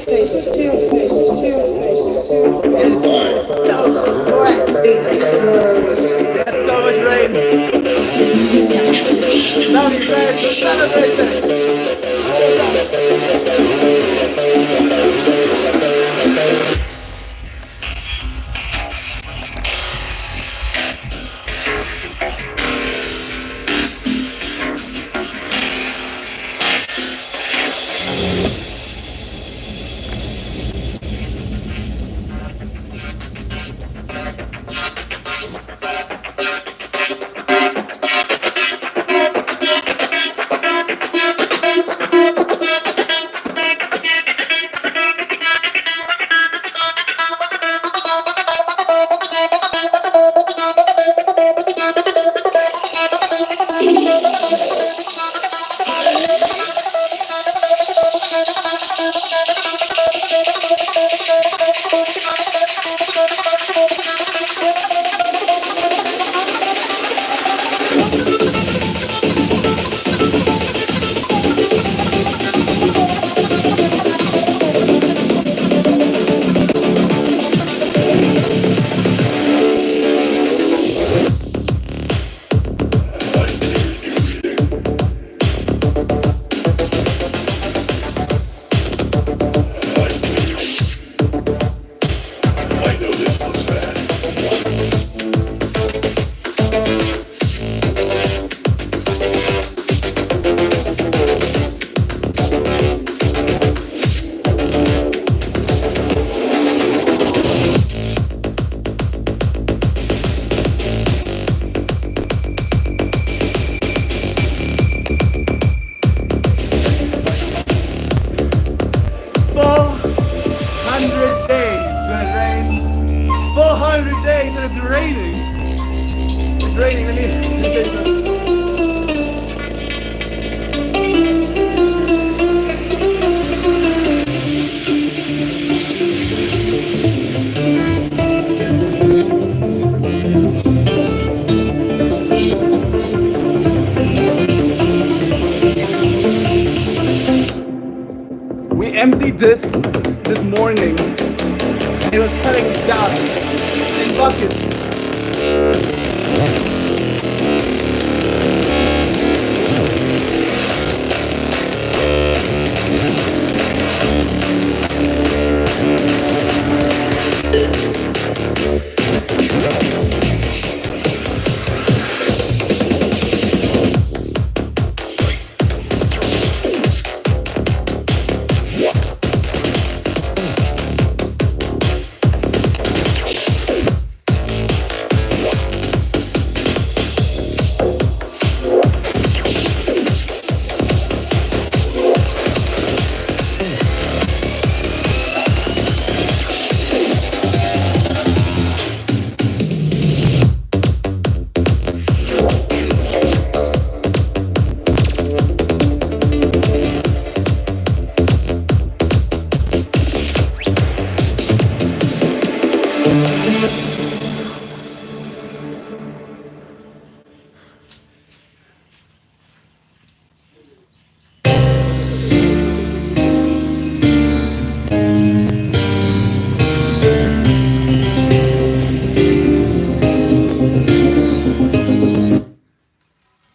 It is so wet. There's so much rain. Love you, babe. So celebrate it. 400 days when it rains. 400 days and it's raining. It's raining. Let me. We emptied this morning, and it was cutting down in buckets.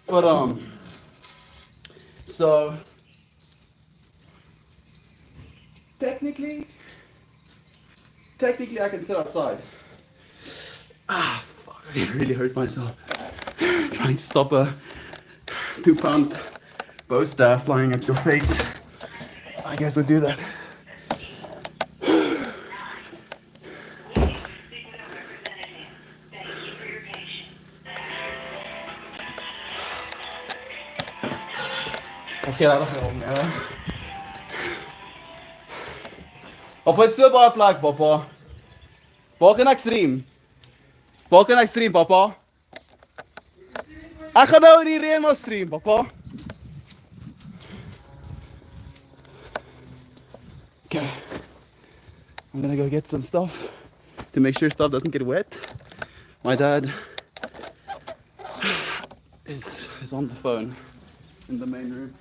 But so technically I can sit outside. Ah, fuck! I really hurt myself trying to stop a 2-pound bow staff flying at your face. I guess we'll do that. Okay, dat nog om, ja. Op een super plek, papa. Welke extreme? Welke extreme, papa? Ik ga nou die rainbow stream, papa. Okay. I'm gonna go get some stuff to make sure stuff doesn't get wet. My dad is on the phone in the main room.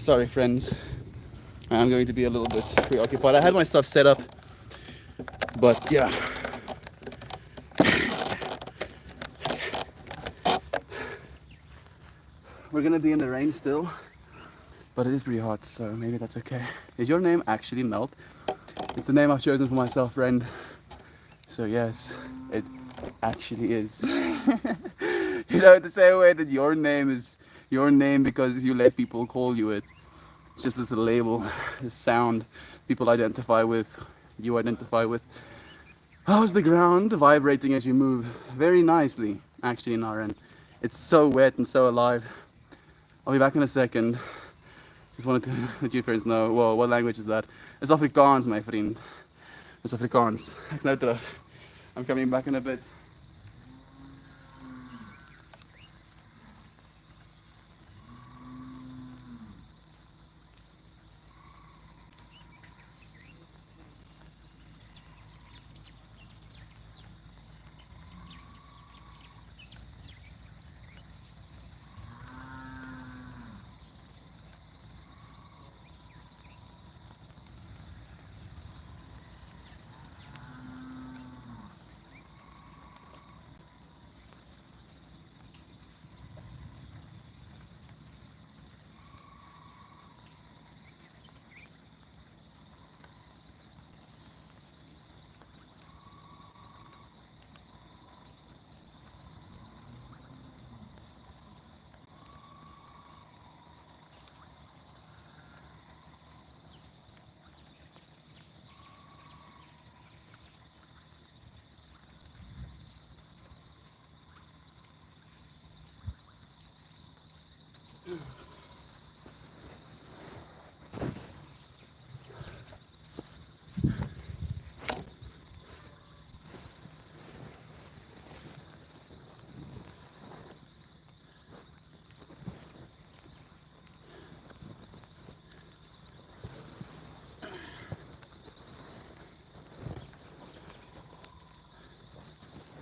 Sorry, friends. I'm going to be a little bit preoccupied. I had my stuff set up, but yeah. We're gonna be in the rain still, but it is pretty hot, so maybe that's okay. Is your name actually Melt? It's the name I've chosen for myself, friend. So yes, it actually is. You know, the same way that your name is your name because you let people call you it. It's just this label, this sound people identify with, you identify with. How's the ground vibrating as you move? Very nicely, actually, in our end. It's so wet and so alive. I'll be back in a second. Just wanted to let you friends know. Whoa, what language is that? It's Afrikaans, my friend. It's Afrikaans. Ek's nou terug. I'm coming back in a bit.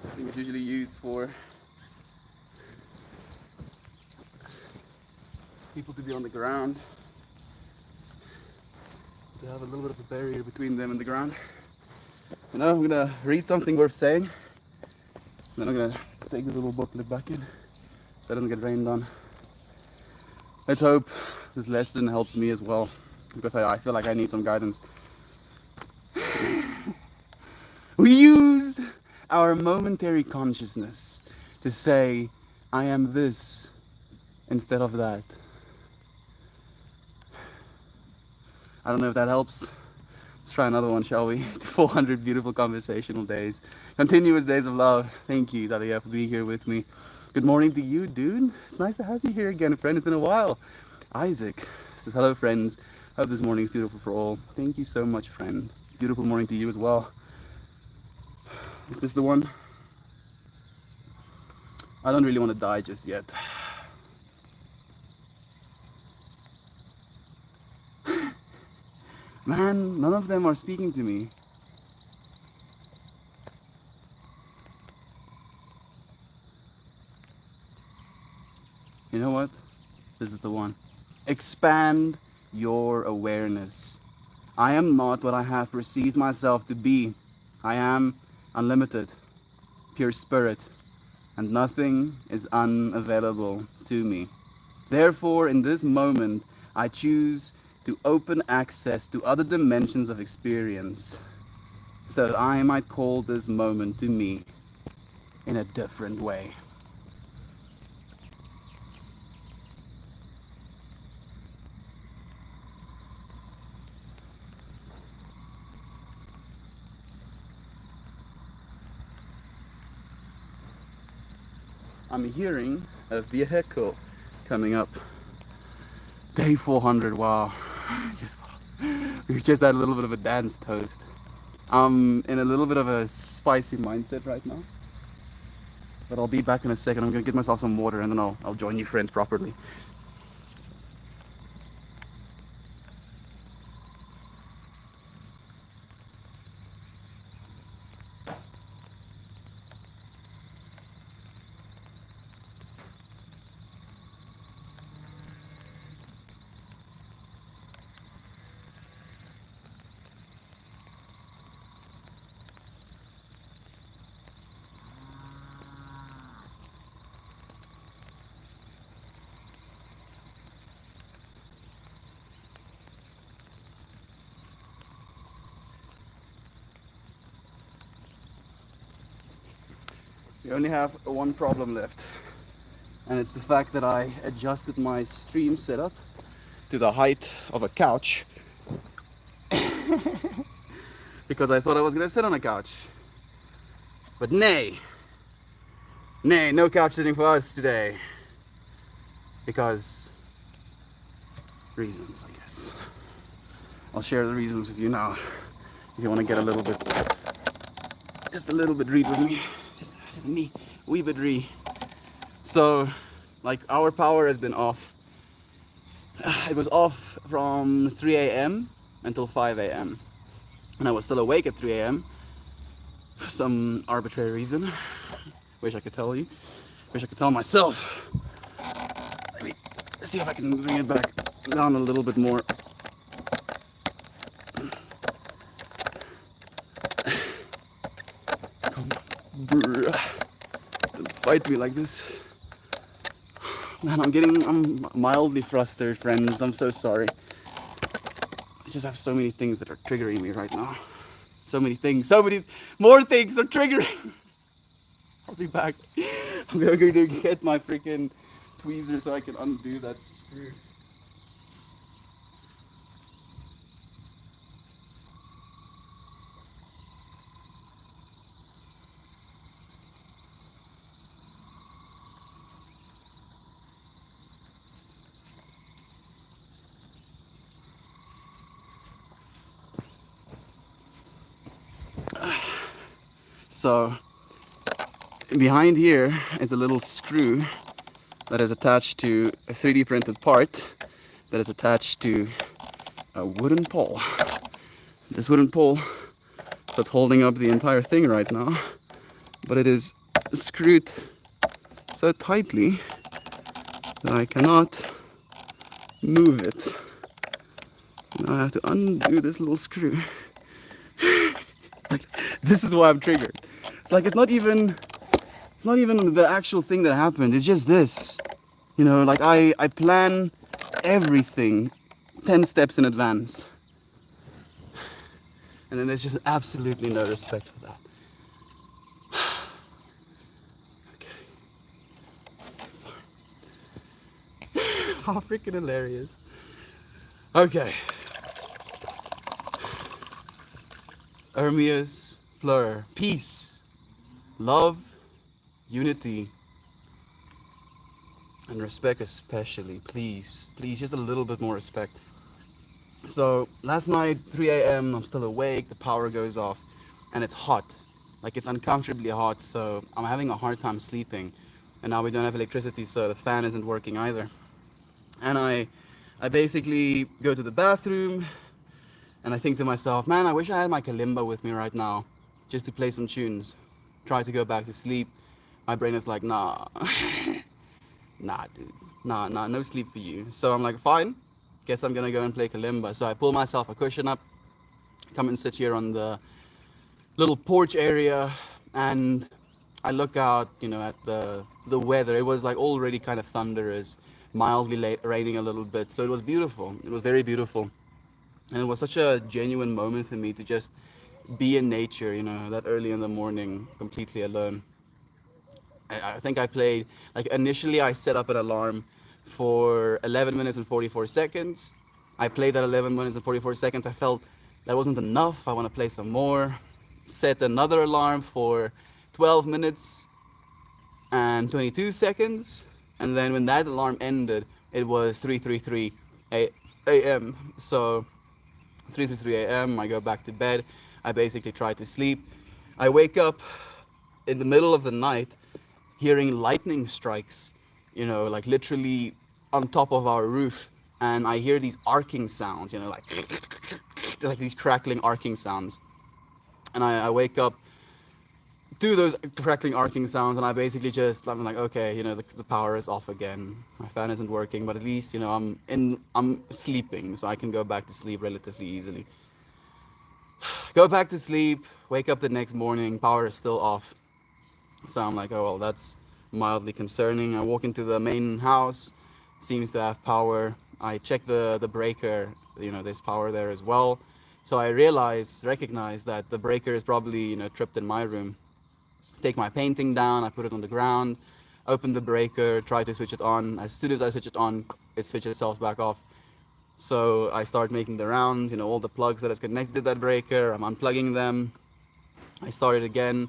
This thing is usually used for people to be on the ground, to have a little bit of a barrier between them and the ground. You know, I'm gonna read something worth saying, then I'm gonna take the little booklet back in so it doesn't get rained on. Let's hope this lesson helps me as well, because I feel like I need some guidance. We use our momentary consciousness to say, I am this instead of that. I don't know if that helps. Let's try another one, shall we? 400 beautiful conversational days. Continuous days of love. Thank you, Dalia, for being here with me. Good morning to you, dude. It's nice to have you here again, friend. It's been a while. Isaac says, hello, friends. Hope this morning is beautiful for all. Thank you so much, friend. Beautiful morning to you as well. Is this the one? I don't really want to die just yet. Man, none of them are speaking to me. You know what? This is the one. Expand your awareness. I am not what I have perceived myself to be. I am unlimited, pure spirit, and nothing is unavailable to me. Therefore, in this moment, I choose to open access to other dimensions of experience so that I might call this moment to me in a different way. I'm hearing a vehicle coming up. Day 400, wow. We just had a little bit of a dance toast. I'm in a little bit of a spicy mindset right now. But I'll be back in a second. I'm gonna get myself some water and then I'll join you friends properly. We only have one problem left, and it's the fact that I adjusted my stream setup to the height of a couch because I thought I was gonna sit on a couch. But nay, no couch sitting for us today. Because reasons, I guess. I'll share the reasons with you now. If you want to get a little bit, just a little bit read with me. Just me, wee bit read. So, like, our power has been off. It was off from 3 a.m. until 5 a.m. And I was still awake at 3 a.m. for some arbitrary reason. Wish I could tell you. Wish I could tell myself. Let me see if I can bring it back down a little bit more. Come on. Don't fight me like this. Man, I'm mildly frustrated, friends. I'm so sorry. I just have so many things that are triggering me right now. So many things, so many more things are triggering. I'll be back. I'm going to get my freaking tweezer so I can undo that screw. So behind here is a little screw that is attached to a 3D printed part that is attached to a wooden pole. This wooden pole that's holding up the entire thing right now, but it is screwed so tightly that I cannot move it. Now I have to undo this little screw. Like, this is why I'm triggered. It's like it's not even the actual thing that happened. It's just this. You know, like I plan everything 10 steps in advance. And then there's just absolutely no respect for that. Okay. How freaking hilarious. Okay. Hermias Plur. Peace, love, unity, and respect especially. Please, just a little bit more respect. So last night, 3 a.m., I'm still awake, the power goes off, and it's hot. Like, it's uncomfortably hot, so I'm having a hard time sleeping. And now we don't have electricity, so the fan isn't working either. And I basically go to the bathroom, and I think to myself, man, I wish I had my kalimba with me right now, just to play some tunes. Try to go back to sleep. My brain is like, nah, nah, dude, nah, no sleep for you. So I'm like, fine, guess I'm gonna go and play kalimba. So I pull myself a cushion up, come and sit here on the little porch area, and I look out, you know, at the weather. It was like already kind of thunderous, mildly raining a little bit. So it was beautiful. It was very beautiful. And it was such a genuine moment for me to just be in nature, you know, that early in the morning, completely alone. I think I played, like, initially I set up an alarm for 11 minutes and 44 seconds. I played that 11 minutes and 44 seconds. I felt that wasn't enough. I want to play some more. Set another alarm for 12 minutes and 22 seconds. And then when that alarm ended, it was 3:33 a.m. So 3:33 a.m. I go back to bed. I basically try to sleep. I wake up in the middle of the night hearing lightning strikes, you know, like literally on top of our roof. And I hear these arcing sounds, you know, like these crackling arcing sounds. And I wake up to those crackling arcing sounds, and I basically just, I'm like, okay, you know, the power is off again. My fan isn't working, but at least, you know, I'm sleeping, so I can go back to sleep relatively easily. Go back to sleep, wake up the next morning, power is still off. So I'm like, oh well, that's mildly concerning. I walk into the main house, seems to have power. I check the breaker, you know, there's power there as well. So I recognize that the breaker is probably, you know, tripped in my room. take my painting down, I put it on the ground, open the breaker, try to switch it on. As soon as I switch it on, it switches itself back off. So I start making the rounds, you know, all the plugs that is connected to that breaker, I'm unplugging them. I start it again,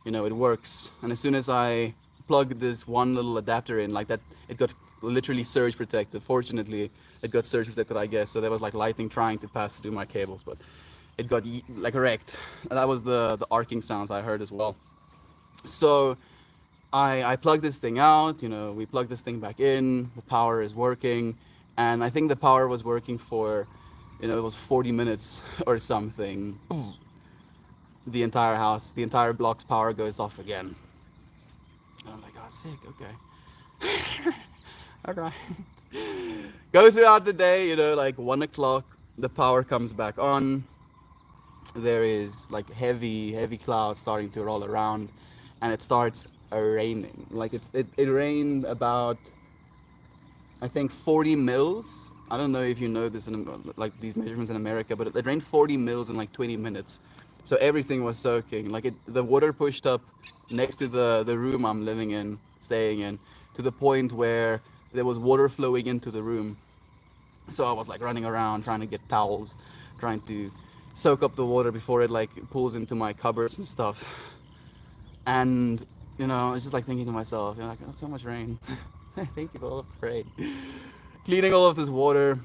you know, it works. And as soon as I plug this one little adapter in, like that, it got literally surge protected. Fortunately, it got surge protected, I guess. So there was like lightning trying to pass through my cables, but it got like wrecked. And that was the arcing sounds I heard as well. So I plug this thing out, you know, we plug this thing back in, the power is working, and I think the power was working for, you know, it was 40 minutes or something. The entire house, the entire block's power goes off again. And I'm like, oh, sick, okay. Alright. Go throughout the day, you know, like 1 o'clock, the power comes back on. There is like heavy clouds starting to roll around, and it starts raining. Like it rained about, I think, 40 mils. I don't know if you know this in like these measurements in America, but it rained 40 mils in like 20 minutes. So everything was soaking. Like the water pushed up next to the room I'm living in, staying in, to the point where there was water flowing into the room. So I was like running around trying to get towels, trying to soak up the water before it like pulls into my cupboards and stuff. And you know, I was just like thinking to myself, you know, like, oh, so much rain. Thank you for all of the rain. Cleaning all of this water,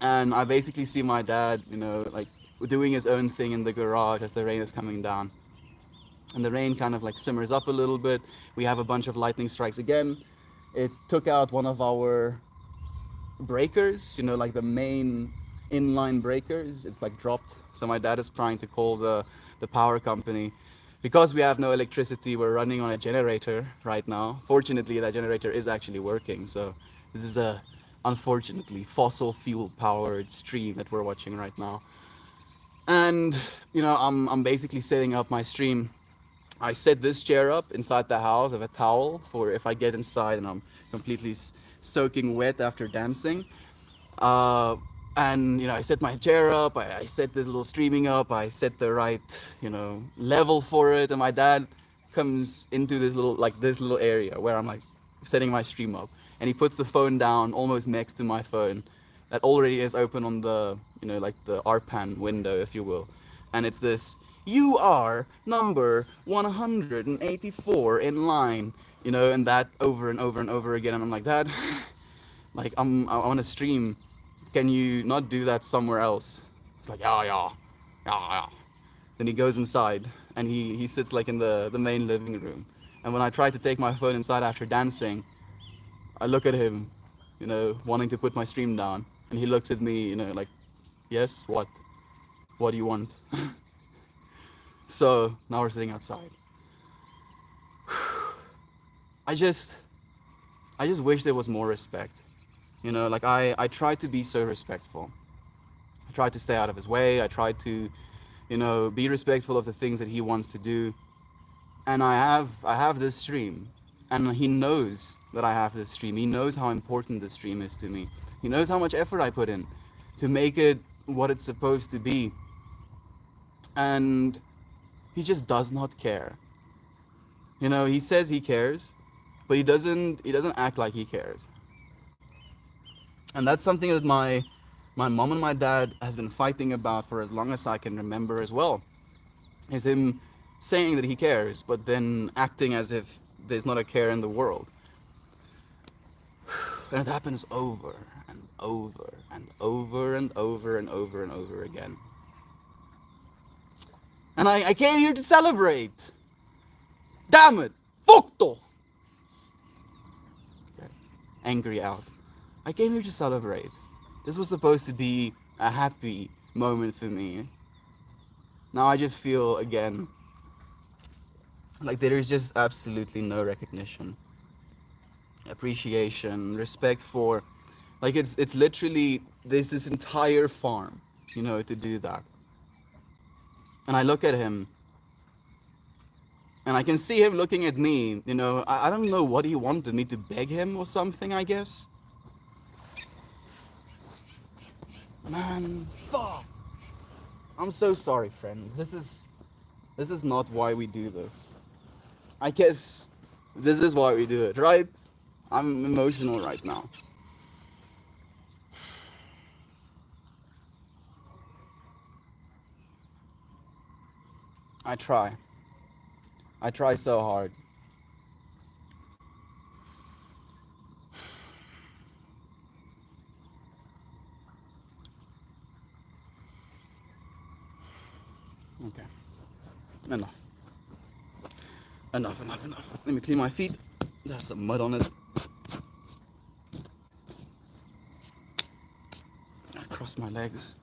and I basically see my dad, you know, like doing his own thing in the garage as the rain is coming down. And the rain kind of like simmers up a little bit. We have a bunch of lightning strikes again. It took out one of our breakers, you know, like the main inline breakers. It's like dropped. So my dad is trying to call the power company. Because we have no electricity, we're running on a generator right now. Fortunately, that generator is actually working. So this is a, unfortunately, fossil fuel powered stream that we're watching right now. And you know, I'm basically setting up my stream. I set this chair up inside the house with a towel for if I get inside and I'm completely soaking wet after dancing. Uh, and you know, I set my chair up, I set this little streaming up, I set the right, you know, level for it, and my dad comes into this little area where I'm like setting my stream up, and he puts the phone down almost next to my phone that already is open on the, you know, like the RPAN window, if you will. And it's this, you are number 184 in line, you know, and that over and over and over again. And I'm like, Dad, like I want to stream. Can you not do that somewhere else? It's like, yeah. Then he goes inside and he sits like in the main living room. And when I try to take my phone inside after dancing, I look at him, you know, wanting to put my stream down. And he looks at me, you know, like, yes, what? What do you want? So now we're sitting outside. I just wish there was more respect. You know, like I try to be so respectful. I try to stay out of his way. I try to, you know, be respectful of the things that he wants to do. And I have this stream, and he knows that I have this stream. He knows how important this stream is to me. He knows how much effort I put in to make it what it's supposed to be. And he just does not care. You know, he says he cares, but he doesn't act like he cares. And that's something that my mom and my dad has been fighting about for as long as I can remember as well. Is him saying that he cares, but then acting as if there's not a care in the world. And it happens over and over and over and over and over and over again. And I came here to celebrate. Damn it! Fuck doch! Okay. Angry out. I came here to celebrate. This was supposed to be a happy moment for me. Now I just feel again like there is just absolutely no recognition, appreciation, respect for, like it's literally, there's this entire farm, you know, to do that. And I look at him and I can see him looking at me, you know, I don't know what he wanted me to beg him or something, I guess. Man, fuck. I'm so sorry, friends. This is not why we do this. I guess this is why we do it, right? I'm emotional right now. I try. I try so hard. Okay. Enough. Enough. Let me clean my feet. There's some mud on it. I cross my legs.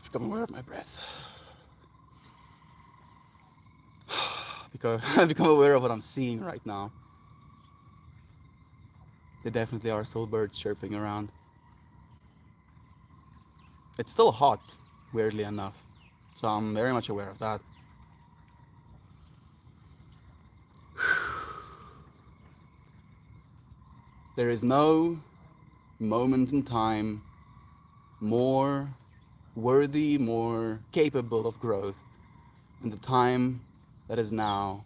Become aware of my breath. Become aware of what I'm seeing right now. There definitely are still birds chirping around. It's still hot, weirdly enough. So I'm very much aware of that. There is no moment in time more worthy, more capable of growth than the time that is now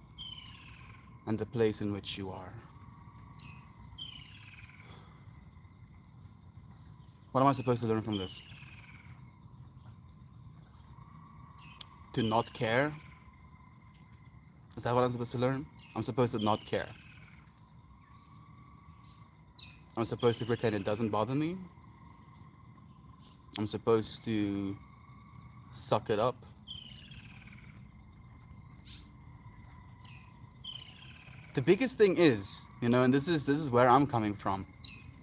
and the place in which you are. What am I supposed to learn from this? To not care? Is that what I'm supposed to learn? I'm supposed to not care. I'm supposed to pretend it doesn't bother me. I'm supposed to suck it up. The biggest thing is, and this is where I'm coming from.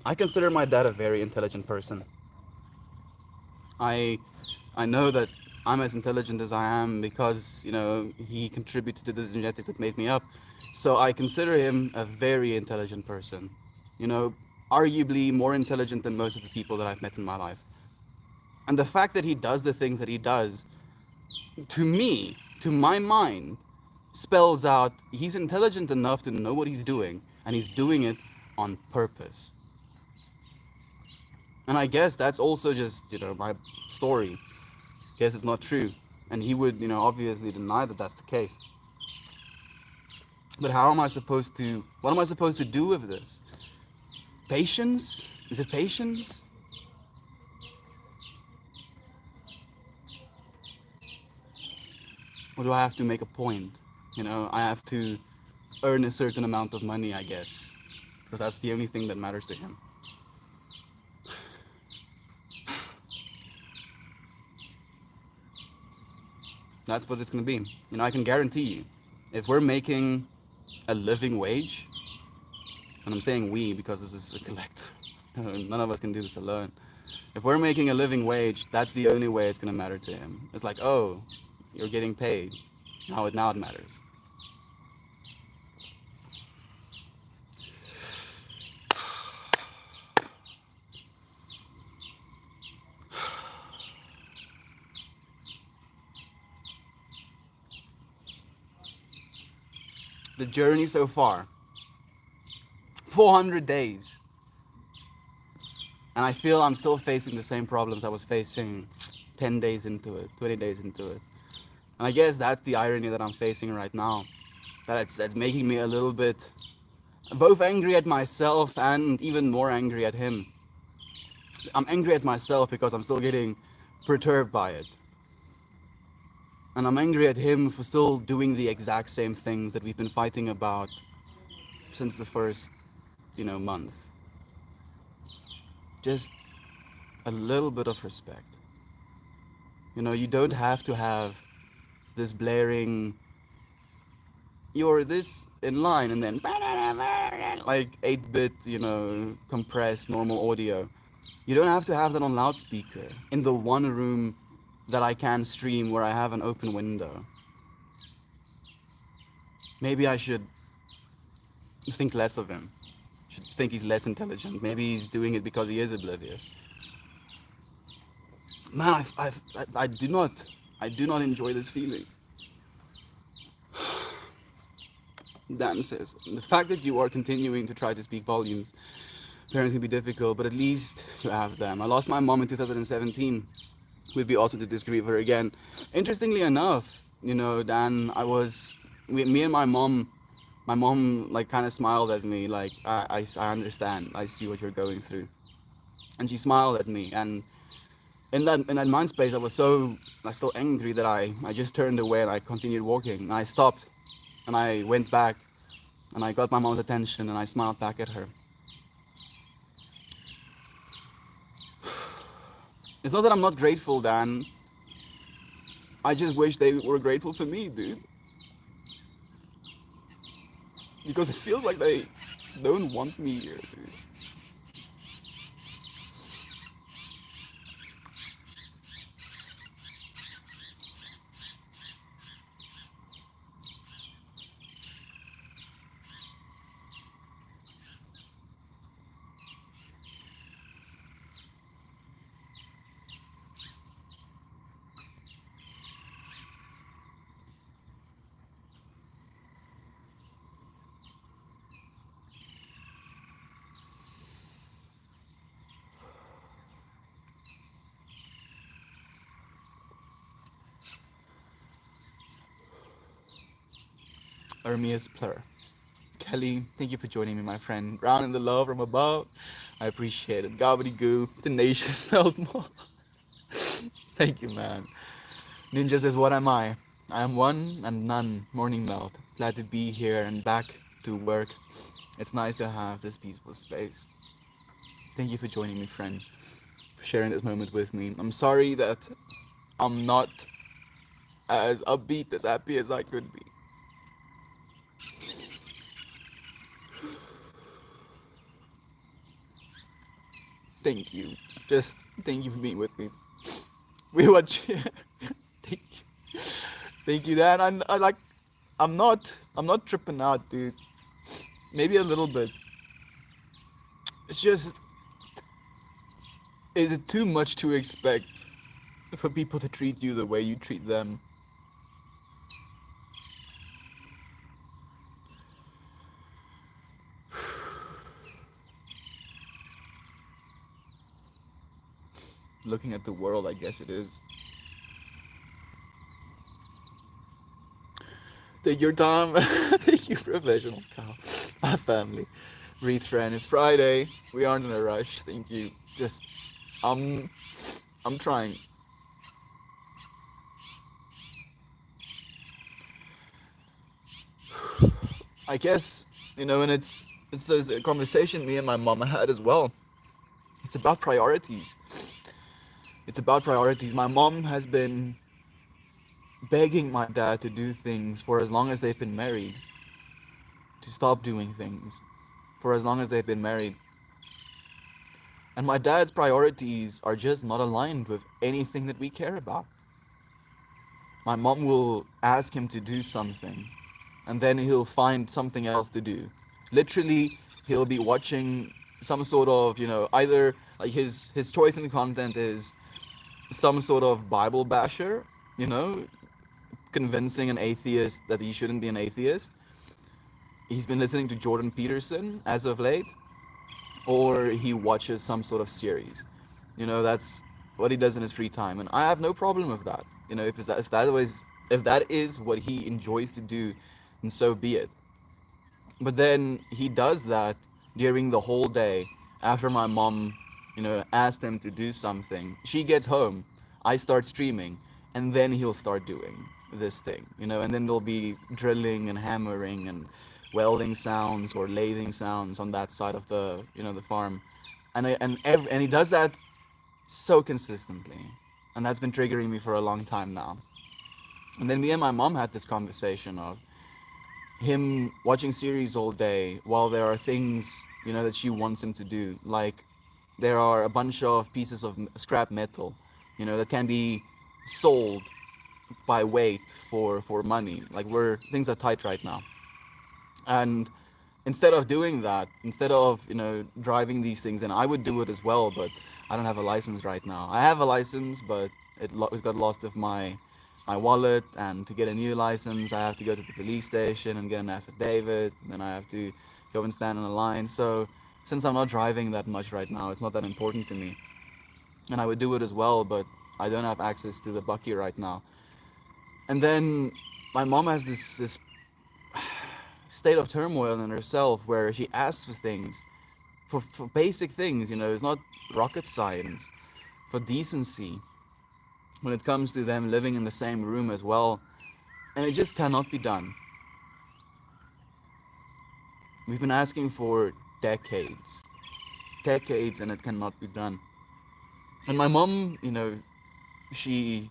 I consider my dad a very intelligent person. I know that I'm as intelligent as I am because, he contributed to the genetics that made me up. So I consider him a very intelligent person. Arguably more intelligent than most of the people that I've met in my life. And the fact that he does the things that he does, to me, to my mind, spells out he's intelligent enough to know what he's doing, and he's doing it on purpose. And I guess that's also just, my story. Guess it's not true. And he would, obviously deny that that's the case. But what am I supposed to do with this? Patience? Is it patience? Or do I have to make a point? I have to earn a certain amount of money, I guess. Because that's the only thing that matters to him. That's what it's going to be. I can guarantee you, if we're making a living wage, and I'm saying we because this is a collective, none of us can do this alone. If we're making a living wage, that's the only way it's going to matter to him. It's like, oh, you're getting paid. Now it matters. The journey so far, 400 days. And I feel I'm still facing the same problems I was facing 10 days into it, 20 days into it. And I guess that's the irony that I'm facing right now. That it's making me a little bit both angry at myself and even more angry at him. I'm angry at myself because I'm still getting perturbed by it. And I'm angry at him for still doing the exact same things that we've been fighting about since the first, month. Just a little bit of respect. You don't have to have this blaring, you're this in line, and then like 8-bit, compressed normal audio. You don't have to have that on loudspeaker in the one room that I can stream where I have an open window. Maybe I should think less of him. Should think he's less intelligent. Maybe he's doing it because he is oblivious. Man, I do not enjoy this feeling. Dan says, the fact that you are continuing to try to speak volumes, parents can be difficult, but at least you have them. I lost my mom in 2017. It would be awesome to disagree with her again. Interestingly enough, Dan, me and my mom like kind of smiled at me, like, I understand, I see what you're going through. And she smiled at me, and in that mind space, I was so angry that I just turned away and I continued walking. And I stopped, and I went back, and I got my mom's attention, and I smiled back at her. It's not that I'm not grateful, Dan. I just wish they were grateful for me, dude. Because it feels like they don't want me here, dude. Ermias Plur. Kelly, thank you for joining me, my friend. Round in the love from above. I appreciate it. Gobbledygoo, tenacious felt more. Thank you, man. Ninja says, what am I? I am one and none, morning melt. Glad to be here and back to work. It's nice to have this peaceful space. Thank you for joining me, friend, for sharing this moment with me. I'm sorry that I'm not as upbeat, as happy as I could be. Thank you. Just thank you for being with me. We watch. Thank you. Thank you, Dan. I'm not tripping out, dude. Maybe a little bit. It's just, is it too much to expect for people to treat you the way you treat them? Looking at the world, I guess it is. Take your time. Thank you, professional cow. Our family. Read friend. It's Friday. We aren't in a rush. Thank you. Just, I'm, I'm trying. I guess, and it's a conversation me and my mom had as well. It's about priorities. It's about priorities. My mom has been begging my dad to do things for as long as they've been married, to stop doing things for as long as they've been married. And my dad's priorities are just not aligned with anything that we care about. My mom will ask him to do something, and then he'll find something else to do. Literally, he'll be watching some sort of, either like his choice in content is some sort of Bible basher, you know, convincing an atheist that he shouldn't be an atheist. He's been listening to Jordan Peterson as of late, or he watches some sort of series. That's what he does in his free time, and I have no problem with that. If that is what he enjoys to do, and so be it. But then he does that during the whole day after my mom, asked him to do something. She gets home, I start streaming, and then he'll start doing this thing, and then there'll be drilling and hammering and welding sounds or lathing sounds on that side of the farm. And he does that so consistently. And that's been triggering me for a long time now. And then me and my mom had this conversation of him watching series all day while there are things, that she wants him to do. Like, there are a bunch of pieces of scrap metal, that can be sold by weight for money. Like, things are tight right now. And instead of doing that, instead of driving these things, and I would do it as well, but I don't have a license right now. I have a license, but it got lost with my wallet, and to get a new license I have to go to the police station and get an affidavit, and then I have to go and stand in a line. So since I'm not driving that much right now, it's not that important to me, and I would do it as well, but I don't have access to the Bucky right now. And then my mom has this state of turmoil in herself where she asks for things, for basic things, it's not rocket science, for decency when it comes to them living in the same room as well, and it just cannot be done. We've been asking for decades, decades, and it cannot be done. And my mom, she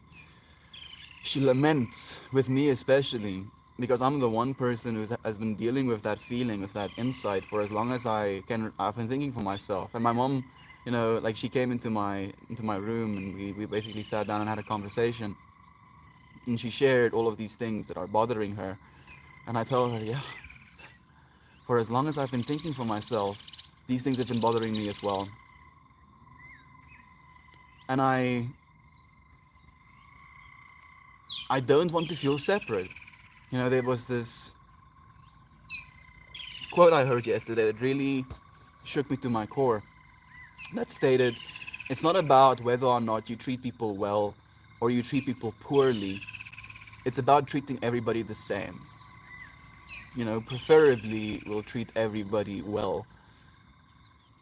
she laments with me especially because I'm the one person who has been dealing with that feeling, with that insight for as long as I can. I've been thinking for myself. And my mom, like she came into my room and we basically sat down and had a conversation. And she shared all of these things that are bothering her. And I told her, yeah, for as long as I've been thinking for myself, these things have been bothering me as well. And I don't want to feel separate. There was this quote I heard yesterday that really shook me to my core. That stated, it's not about whether or not you treat people well or you treat people poorly. It's about treating everybody the same. Preferably we'll treat everybody well.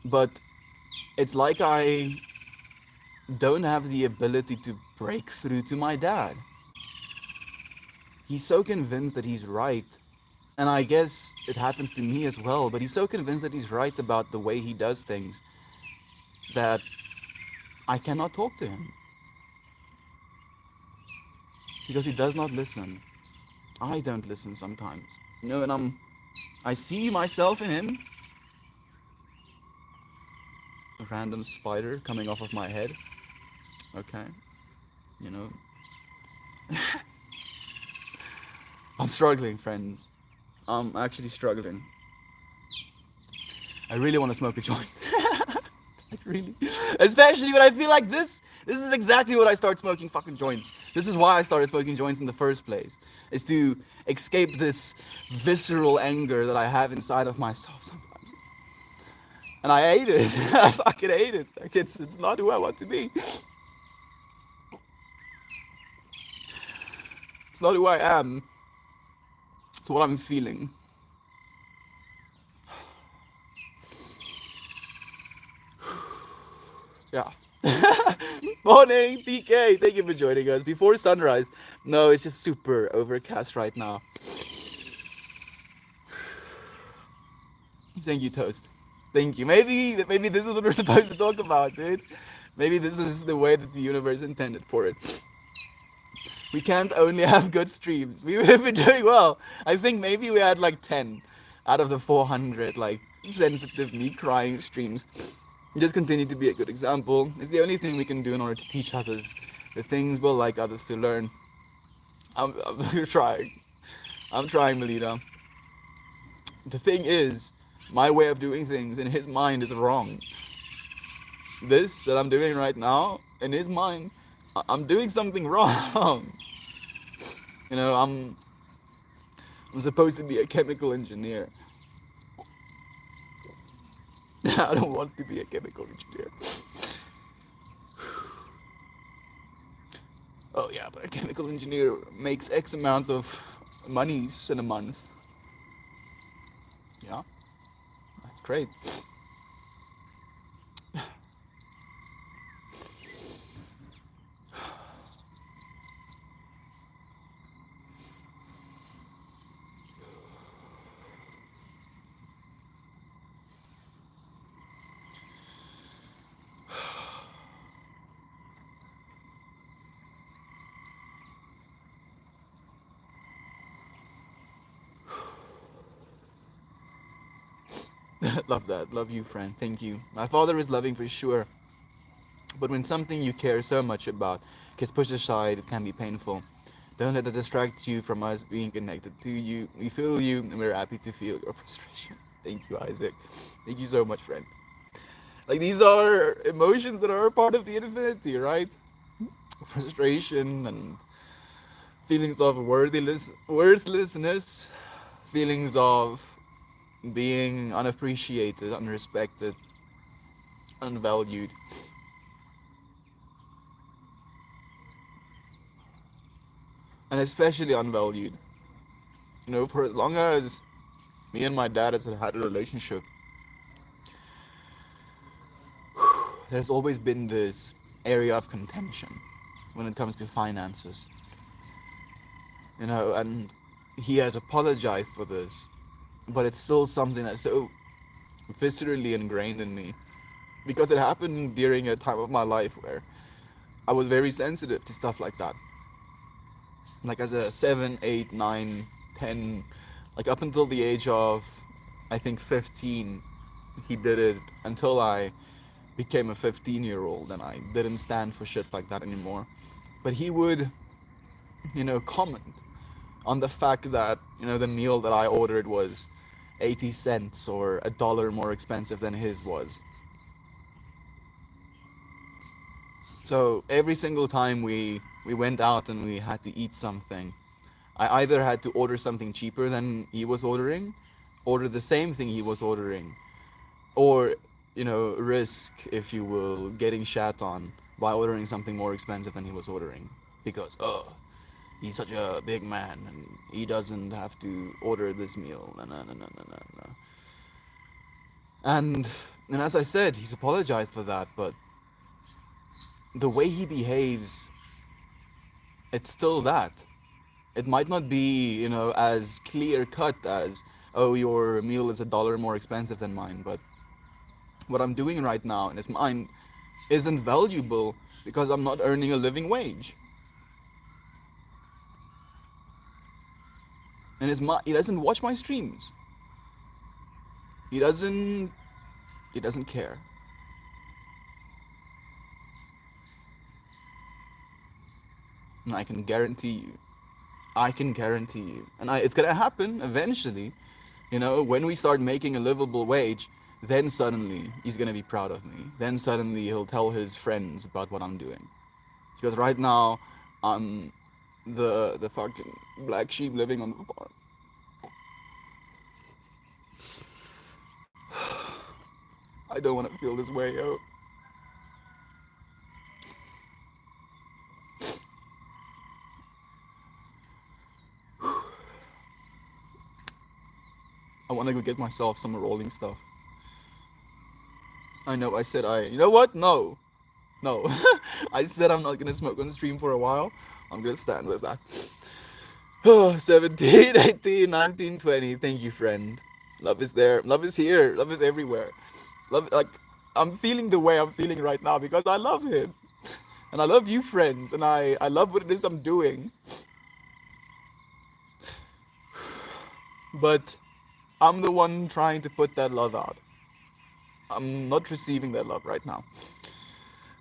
But it's like I don't have the ability to break through to my dad. He's so convinced that he's right. And I guess it happens to me as well, but he's so convinced that he's right about the way he does things that I cannot talk to him because he does not listen. I don't listen sometimes. And I see myself in him. A random spider coming off of my head. Okay. You know. I'm struggling, friends. I'm actually struggling. I really want to smoke a joint. Like, really. Especially when I feel like this. This is exactly what I start smoking fucking joints. This is why I started smoking joints in the first place. Is to escape this visceral anger that I have inside of myself sometimes. And I hate it. I fucking hate it. Like it's not who I want to be. It's not who I am. It's what I'm feeling. Yeah. Morning, PK. Thank you for joining us before sunrise. No, it's just super overcast right now. Thank you, Toast. Thank you. Maybe this is what we're supposed to talk about, dude. Maybe this is the way that the universe intended for it. We can't only have good streams. We've been doing well. I think maybe we had like 10 out of the 400 like sensitive me crying streams. Just continue to be a good example. It's the only thing we can do in order to teach others the things we'll like others to learn. I'm trying. I'm trying, Melita. The thing is, my way of doing things in his mind is wrong. This that I'm doing right now, in his mind, I'm doing something wrong. I'm supposed to be a chemical engineer. I don't want to be a chemical engineer. Oh yeah, but a chemical engineer makes X amount of monies in a month. Yeah, that's great. Love that. Love you, friend. Thank you. My father is loving for sure. But when something you care so much about gets pushed aside, it can be painful. Don't let that distract you from us being connected to you. We feel you, and we're happy to feel your frustration. Thank you, Isaac. Thank you so much, friend. Like, these are emotions that are a part of the infinity, right? Frustration and feelings of worthlessness, feelings of being unappreciated, unrespected, unvalued. and especially unvalued. For as long as me and my dad has had a relationship, there's always been this area of contention when it comes to finances. And he has apologized for this, but it's still something that's so viscerally ingrained in me because it happened during a time of my life where I was very sensitive to stuff like that. Like as a 7, 8, 9, 10, like up until the age of, I think, 15, he did it until I became a 15-year-old and I didn't stand for shit like that anymore. But he would, comment on the fact that, the meal that I ordered was 80 cents or $1 more expensive than his was. So every single time we went out and we had to eat something, I either had to order something cheaper than he was ordering, order the same thing he was ordering, or risk, if you will, getting shat on by ordering something more expensive than he was ordering because he's such a big man and he doesn't have to order this meal. Nah, nah, nah, nah, nah, nah. And as I said, he's apologized for that, but the way he behaves, it's still that. It might not be, as clear cut as, oh, your meal is $1 more expensive than mine, but what I'm doing right now in his mind isn't valuable because I'm not earning a living wage. And he doesn't watch my streams. He doesn't he doesn't care. And I can guarantee you, and it's gonna happen eventually. When we start making a livable wage, then suddenly he's gonna be proud of me. Then suddenly he'll tell his friends about what I'm doing. Because right now, I'm the fucking black sheep living on the farm. I don't want to feel this way, yo. I want to go get myself some rolling stuff. I know. I said I. You know what? No, no. I said I'm not gonna smoke on stream for a while. I'm gonna stand with that. 17, 18, 19, 20. Thank you, friend. Love is there. Love is here. Love is everywhere. Love, like, I'm feeling the way I'm feeling right now because I love him. And I love you, friends. And I love what it is I'm doing. But I'm the one trying to put that love out. I'm not receiving that love right now.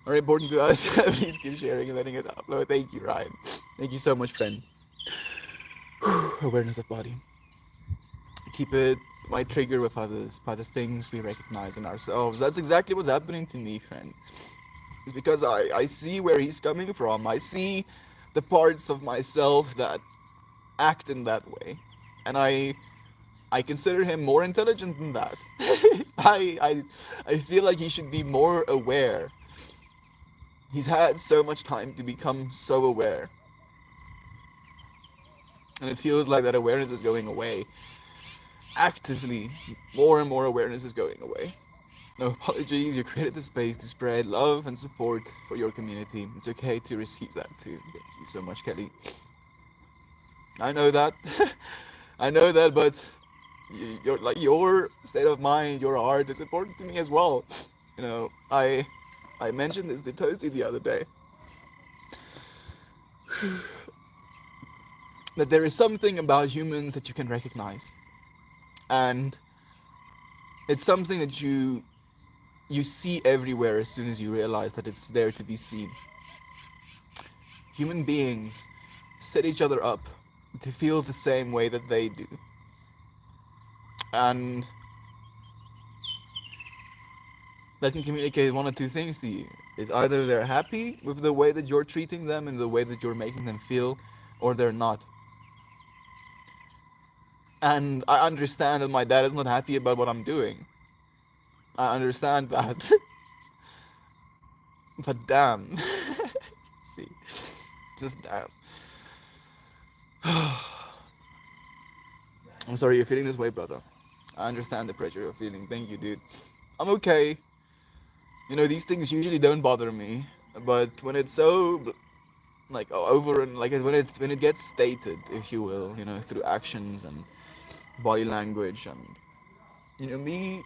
Very important to us. Please keep sharing and letting it upload. Thank you, Ryan. Thank you so much, friend. Awareness of body. Keep it my trigger with others by the things we recognize in ourselves. That's exactly what's happening to me, friend. It's because I see where he's coming from. I see the parts of myself that act in that way. And I consider him more intelligent than that. I feel like he should be more aware. He's had so much time to become so aware. And it feels like that awareness is going away. Actively, more and more awareness is going away. No apologies, you created the space to spread love and support for your community. It's okay to receive that too. Thank you so much, Kelly. I know that. I know that, but your state of mind, your heart is important to me as well. I mentioned this to Toasty the other day. That there is something about humans that you can recognize. And it's something that you see everywhere as soon as you realize that it's there to be seen. Human beings set each other up to feel the same way that they do. And that can communicate one or two things to you. It's either they're happy with the way that you're treating them and the way that you're making them feel, or they're not. And I understand that my dad is not happy about what I'm doing. I understand that. But damn. See, just damn. I'm sorry you're feeling this way, brother. I understand the pressure you're feeling. Thank you, dude. I'm okay. You know, these things usually don't bother me, but when it's so like over and like when it gets stated, if you will, you know, through actions and body language and you know me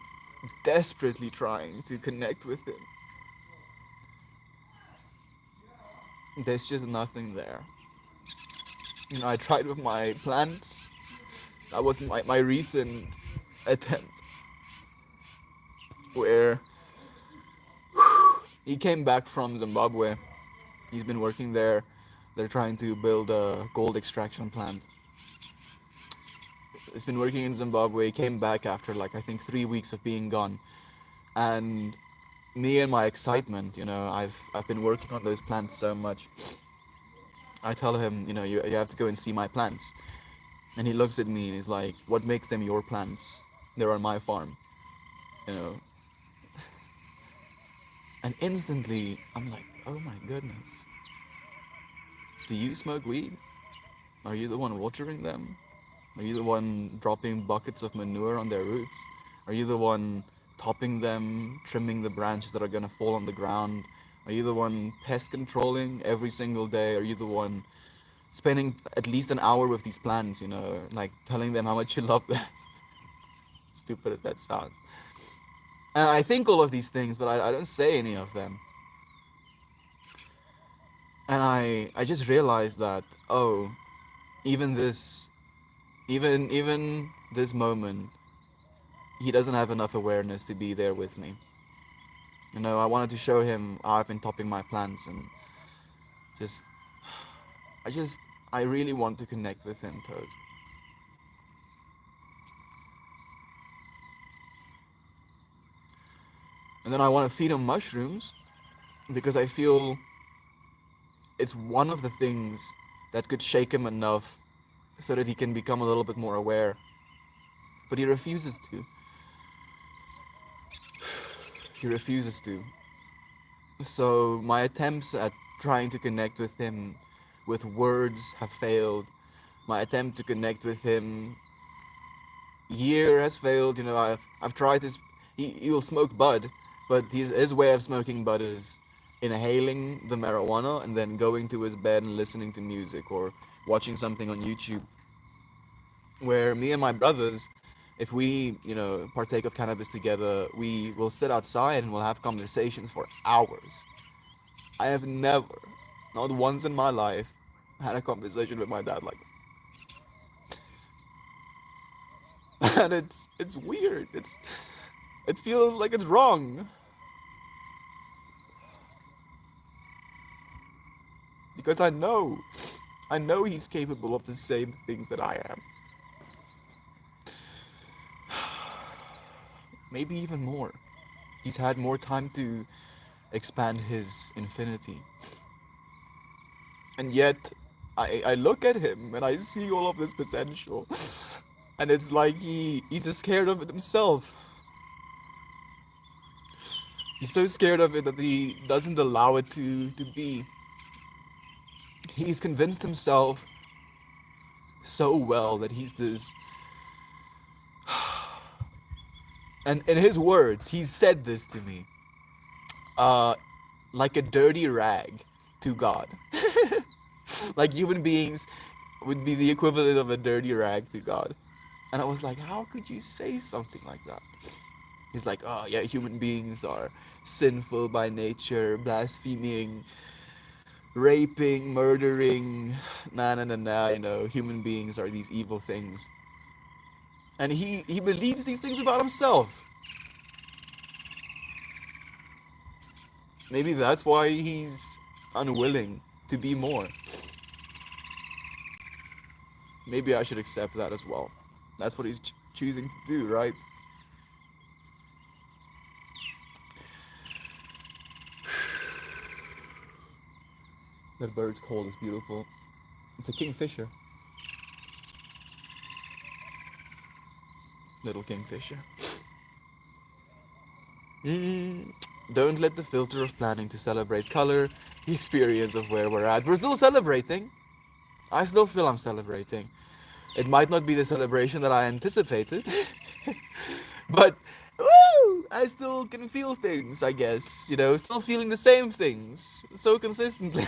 desperately trying to connect with him, there's just nothing there. You know, I tried with my plants. That was my recent attempt where he came back from Zimbabwe. He's been working there. They're trying to build a gold extraction plant. He's been working in Zimbabwe. He came back after like I think 3 weeks of being gone. And me and my excitement, you know, I've been working on those plants so much. I tell him, you know, you have to go and see my plants. And he looks at me and he's like, what makes them your plants? They're on my farm, you know. And instantly, I'm like, oh my goodness. Do you smoke weed? Are you the one watering them? Are you the one dropping buckets of manure on their roots? Are you the one topping them, trimming the branches that are gonna fall on the ground? Are you the one pest controlling every single day? Are you the one spending at least an hour with these plants, you know, like telling them how much you love them? Stupid as that sounds. And I think all of these things, but I don't say any of them. And I just realized that, oh, even this even this moment, he doesn't have enough awareness to be there with me. You know, I wanted to show him how I've been topping my plants and just I just I really want to connect with him, Toast. And then I want to feed him mushrooms because I feel it's one of the things that could shake him enough so that he can become a little bit more aware. But he refuses to. He refuses to. So my attempts at trying to connect with him with words have failed. My attempt to connect with him year has failed. You know, I've tried this. He will smoke bud, but his way of smoking bud is inhaling the marijuana and then going to his bed and listening to music or watching something on YouTube. Where me and my brothers, if we, you know, partake of cannabis together, we will sit outside and we'll have conversations for hours. I have never, not once in my life, had a conversation with my dad like that. And it's weird. It feels like it's wrong. Because I know he's capable of the same things that I am. Maybe even more. He's had more time to expand his infinity. And yet, I look at him and I see all of this potential. And it's like he's just scared of it himself. He's so scared of it that he doesn't allow it to be. He's convinced himself so well that he's this. And in his words, he said this to me. Like a dirty rag to God. Like human beings would be the equivalent of a dirty rag to God. And I was like, how could you say something like that? He's like, oh yeah, human beings are sinful by nature, blaspheming, raping, murdering, you know, human beings are these evil things. And he believes these things about himself. Maybe that's why he's unwilling to be more. Maybe I should accept that as well. That's what he's choosing to do, right? That bird's call is beautiful. It's a kingfisher. Little kingfisher. Don't let the filter of planning to celebrate color the experience of where we're at. We're still celebrating. I still feel I'm celebrating. It might not be the celebration that I anticipated, but woo, I still can feel things, I guess. You know, still feeling the same things so consistently.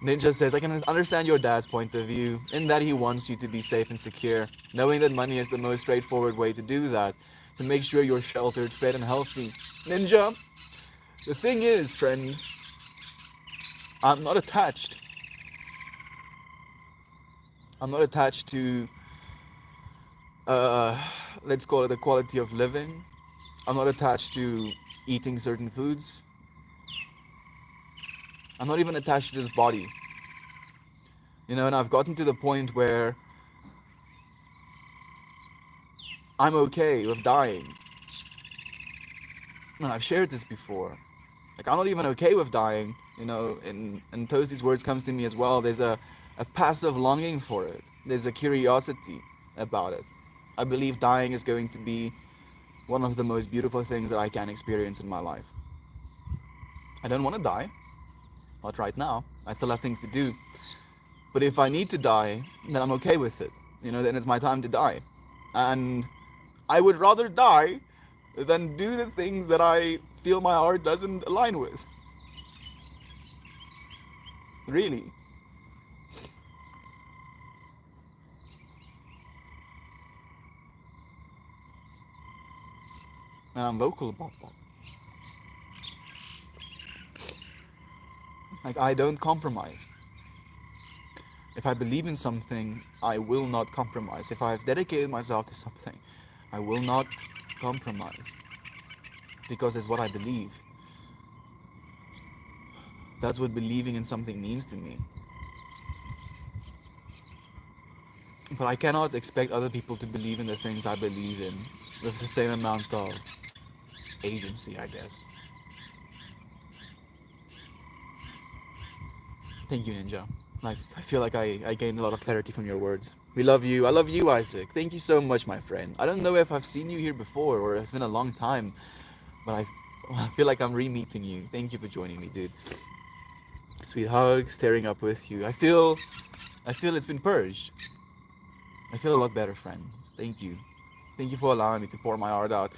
Ninja says, I can understand your dad's point of view in that he wants you to be safe and secure, knowing that money is the most straightforward way to do that, to make sure you're sheltered, fed, and healthy. Ninja, the thing is, friend, I'm not attached. I'm not attached to, uh, let's call it the quality of living. I'm not attached to eating certain foods. I'm not even attached to this body. You know, and I've gotten to the point where I'm okay with dying. And I've shared this before. Like, I'm not even okay with dying, you know, and Toasty's words comes to me as well. There's a passive longing for it. There's a curiosity about it. I believe dying is going to be one of the most beautiful things that I can experience in my life. I don't want to die. Not right now. I still have things to do. But if I need to die, then I'm okay with it. You know, then it's my time to die. And I would rather die than do the things that I feel my heart doesn't align with. Really. And I'm vocal about that. Like, I don't compromise. If I believe in something, I will not compromise. If I've dedicated myself to something, I will not compromise. Because it's what I believe. That's what believing in something means to me. But I cannot expect other people to believe in the things I believe in with the same amount of agency, I guess. Thank you, Ninja. Like, I feel like I gained a lot of clarity from your words. We love you. I love you, Isaac. Thank you so much, my friend. I don't know if I've seen you here before or it's been a long time, but I feel like I'm re-meeting you. Thank you for joining me, dude. Sweet hugs, tearing up with you. I feel it's been purged. I feel a lot better, friend. Thank you. Thank you for allowing me to pour my heart out.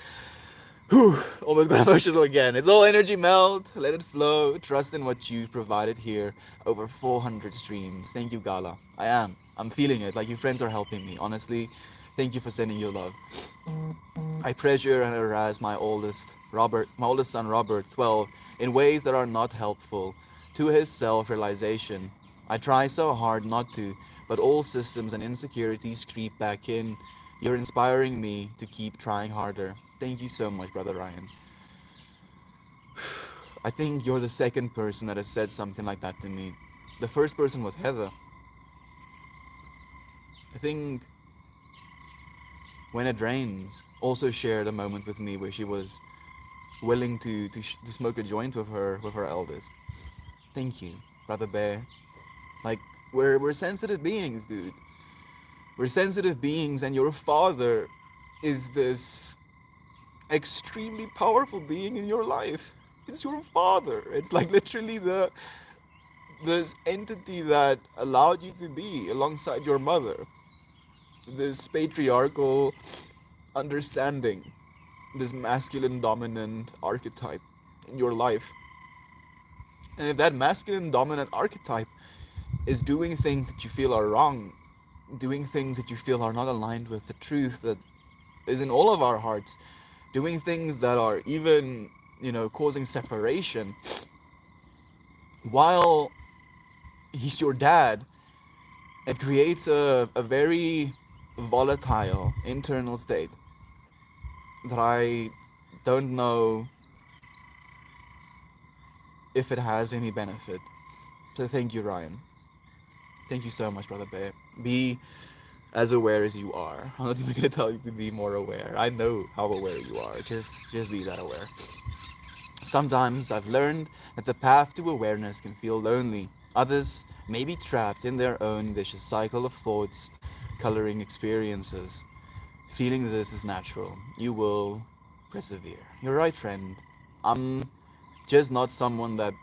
Whew, almost got emotional again. It's all energy melt. Let it flow. Trust in what you provided here. Over 400 streams. Thank you, Gala. I am. I'm feeling it. Like, you friends are helping me. Honestly, thank you for sending your love. I pressure and harass my oldest son Robert, 12, in ways that are not helpful to his self-realization. I try so hard not to, but all systems and insecurities creep back in. You're inspiring me to keep trying harder. Thank you so much, Brother Ryan. I think you're the second person that has said something like that to me. The first person was Heather. I think When It Rains also shared a moment with me where she was willing to smoke a joint with her eldest. Thank you, Brother Bear. Like, we're sensitive beings, dude. We're sensitive beings, and your father is this extremely powerful being in your life. It's your father. It's like literally this entity that allowed you to be alongside your mother. This patriarchal understanding, this masculine dominant archetype in your life. And if that masculine dominant archetype is doing things that you feel are wrong, doing things that you feel are not aligned with the truth that is in all of our hearts, doing things that are even, causing separation, while he's your dad, it creates a very volatile internal state that I don't know if it has any benefit. So thank you, Ryan. Thank you so much, Brother Bear. Be as aware as you are. I'm not even gonna tell you to be more aware. I know how aware you are. Just be that aware. Sometimes I've learned that the path to awareness can feel lonely. Others may be trapped in their own vicious cycle of thoughts, coloring experiences. Feeling this is natural. You will persevere. You're right, friend. I'm just not someone that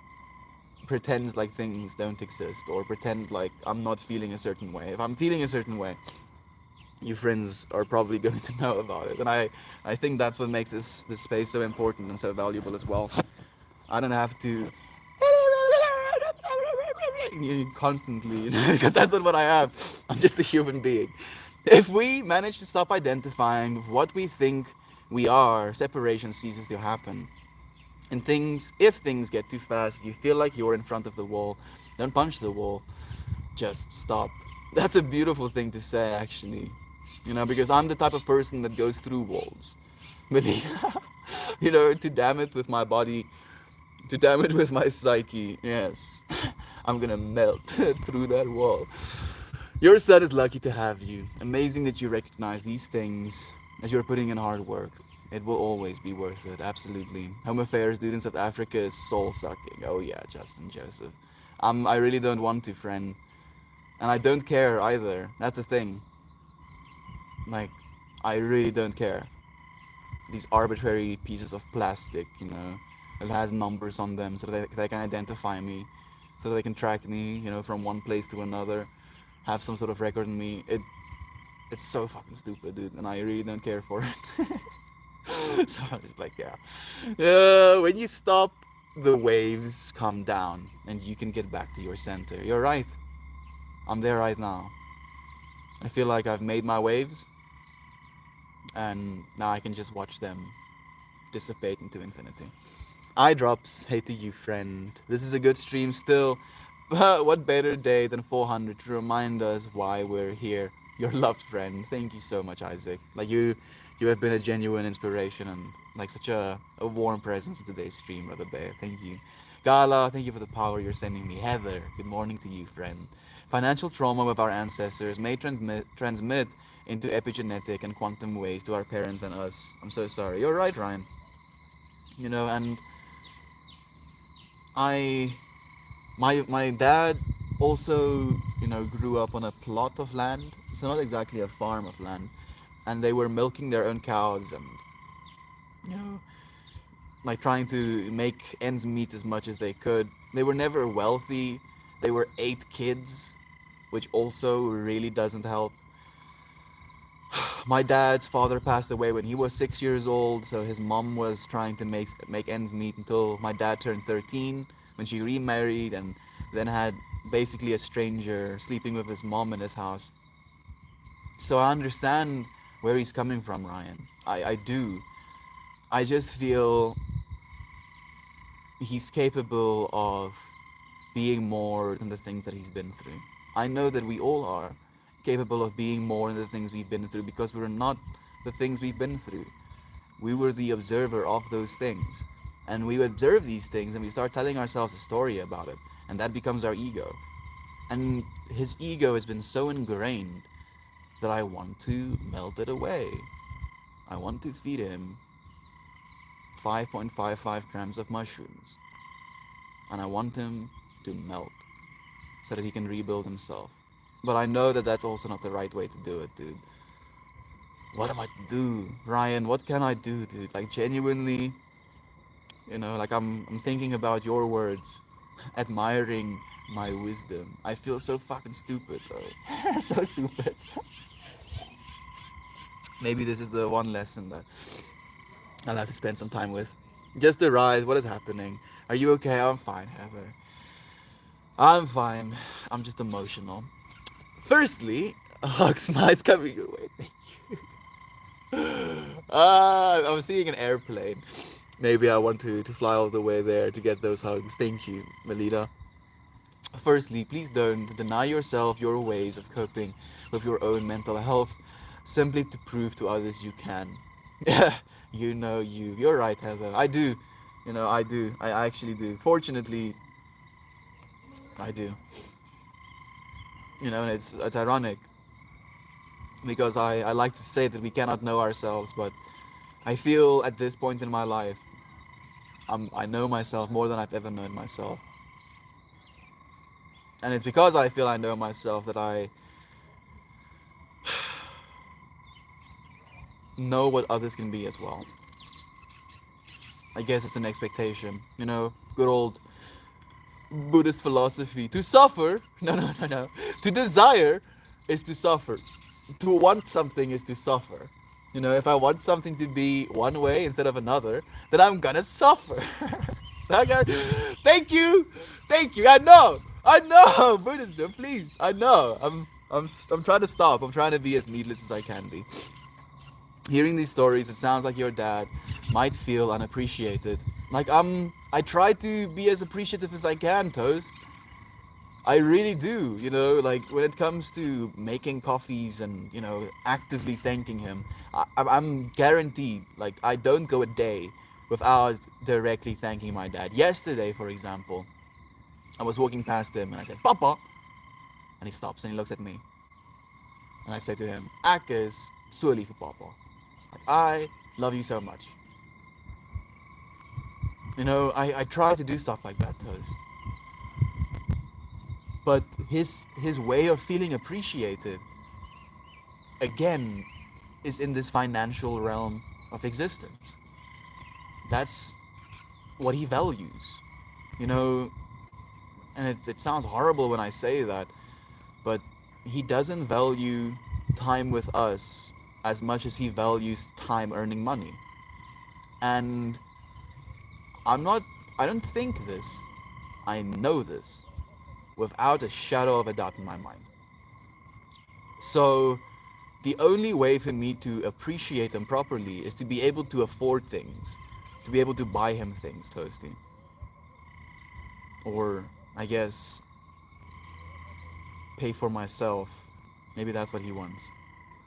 pretends like things don't exist, or pretend like I'm not feeling a certain way. If I'm feeling a certain way, you friends are probably going to know about it. And I think that's what makes this space so important and so valuable as well. I don't have to constantly, because that's not what I am. I'm just a human being. If we manage to stop identifying with what we think we are, separation ceases to happen. And if things get too fast, you feel like you're in front of the wall, don't punch the wall, just stop. That's a beautiful thing to say, actually. Because I'm the type of person that goes through walls. But, to damn it with my body, to damn it with my psyche, yes. I'm gonna melt through that wall. Your son is lucky to have you. Amazing that you recognize these things as you're putting in hard work. It will always be worth it, absolutely. Home affairs, dude, in South Africa is soul sucking. Oh yeah, Justin Joseph. I really don't want to, friend. And I don't care either. That's the thing. Like, I really don't care. These arbitrary pieces of plastic, that has numbers on them so that they can identify me, so that they can track me, from one place to another, have some sort of record on me. It's so fucking stupid, dude, and I really don't care for it. So I'm just like, yeah. When you stop, the waves come down, and you can get back to your center. You're right. I'm there right now. I feel like I've made my waves, and now I can just watch them dissipate into infinity. Eye drops, hey to you, friend. This is a good stream still. But what better day than 400 to remind us why we're here? Your loved friend. Thank you so much, Isaac. Like you have been a genuine inspiration and like such a warm presence in today's stream, Brother Bear. Thank you. Gala, thank you for the power you're sending me. Heather, good morning to you, friend. Financial trauma of our ancestors may transmit into epigenetic and quantum ways to our parents and us. I'm so sorry. You're right, Ryan. And I my dad also grew up on a plot of land, so not exactly a farm of land, and they were milking their own cows and you know like trying to make ends meet as much as they could. They were never wealthy. They were 8 kids, which also really doesn't help. My dad's father passed away when he was 6 years old, so his mom was trying to make ends meet until my dad turned 13, when she remarried and then had basically a stranger sleeping with his mom in his house. So I understand where he's coming from, Ryan. I do. I just feel he's capable of being more than the things that he's been through. I know that we all are capable of being more than the things we've been through, because we're not the things we've been through. We were the observer of those things. And we observe these things and we start telling ourselves a story about it. And that becomes our ego. And his ego has been so ingrained that I want to melt it away. I want to feed him 5.55 grams of mushrooms. And I want him to melt so that he can rebuild himself. But I know that that's also not the right way to do it, dude. What am I to do? Ryan, what can I do, dude? Like, genuinely, like I'm thinking about your words, admiring my wisdom. I feel so fucking stupid, though. So stupid. Maybe this is the one lesson that I'll have to spend some time with. Just a ride. What is happening? Are you okay? I'm fine, Heather. I'm fine. I'm just emotional. Firstly, a hug smile's coming your way. Thank you. I'm seeing an airplane. Maybe I want to fly all the way there to get those hugs. Thank you, Melita. Firstly, please don't deny yourself your ways of coping with your own mental health simply to prove to others you can. Yeah, you. You're right, Heather. I do. I do. I actually do. Fortunately, I do. And it's ironic because I like to say that we cannot know ourselves, but I feel at this point in my life, I know myself more than I've ever known myself. And it's because I feel I know myself that I know what others can be as well. I guess it's an expectation, good old Buddhist philosophy. To suffer, no. To desire is to suffer. To want something is to suffer. You know, if I want something to be one way instead of another, then I'm gonna suffer. So thank you, thank you. I know, Buddhism, please. I know. I'm trying to stop. I'm trying to be as needless as I can be. Hearing these stories, it sounds like your dad might feel unappreciated. Like I try to be as appreciative as I can, Toast. I really do, you know, like when it comes to making coffees and, you know, actively thanking him, I'm guaranteed, like, I don't go a day without directly thanking my dad. Yesterday, for example, I was walking past him and I said, Papa! And he stops and he looks at me. And I say to him, Ek is so lief vir Papa. Like, I love you so much. You know, I try to do stuff like that, Toast. But his way of feeling appreciated, again, is in this financial realm of existence. That's what he values. You know, and it sounds horrible when I say that, but he doesn't value time with us as much as he values time earning money. And I'm not, I don't think this, I know this without a shadow of a doubt in my mind. So the only way for me to appreciate him properly is to be able to afford things, to be able to buy him things, Toasty. Or, I guess, pay for myself. Maybe that's what he wants.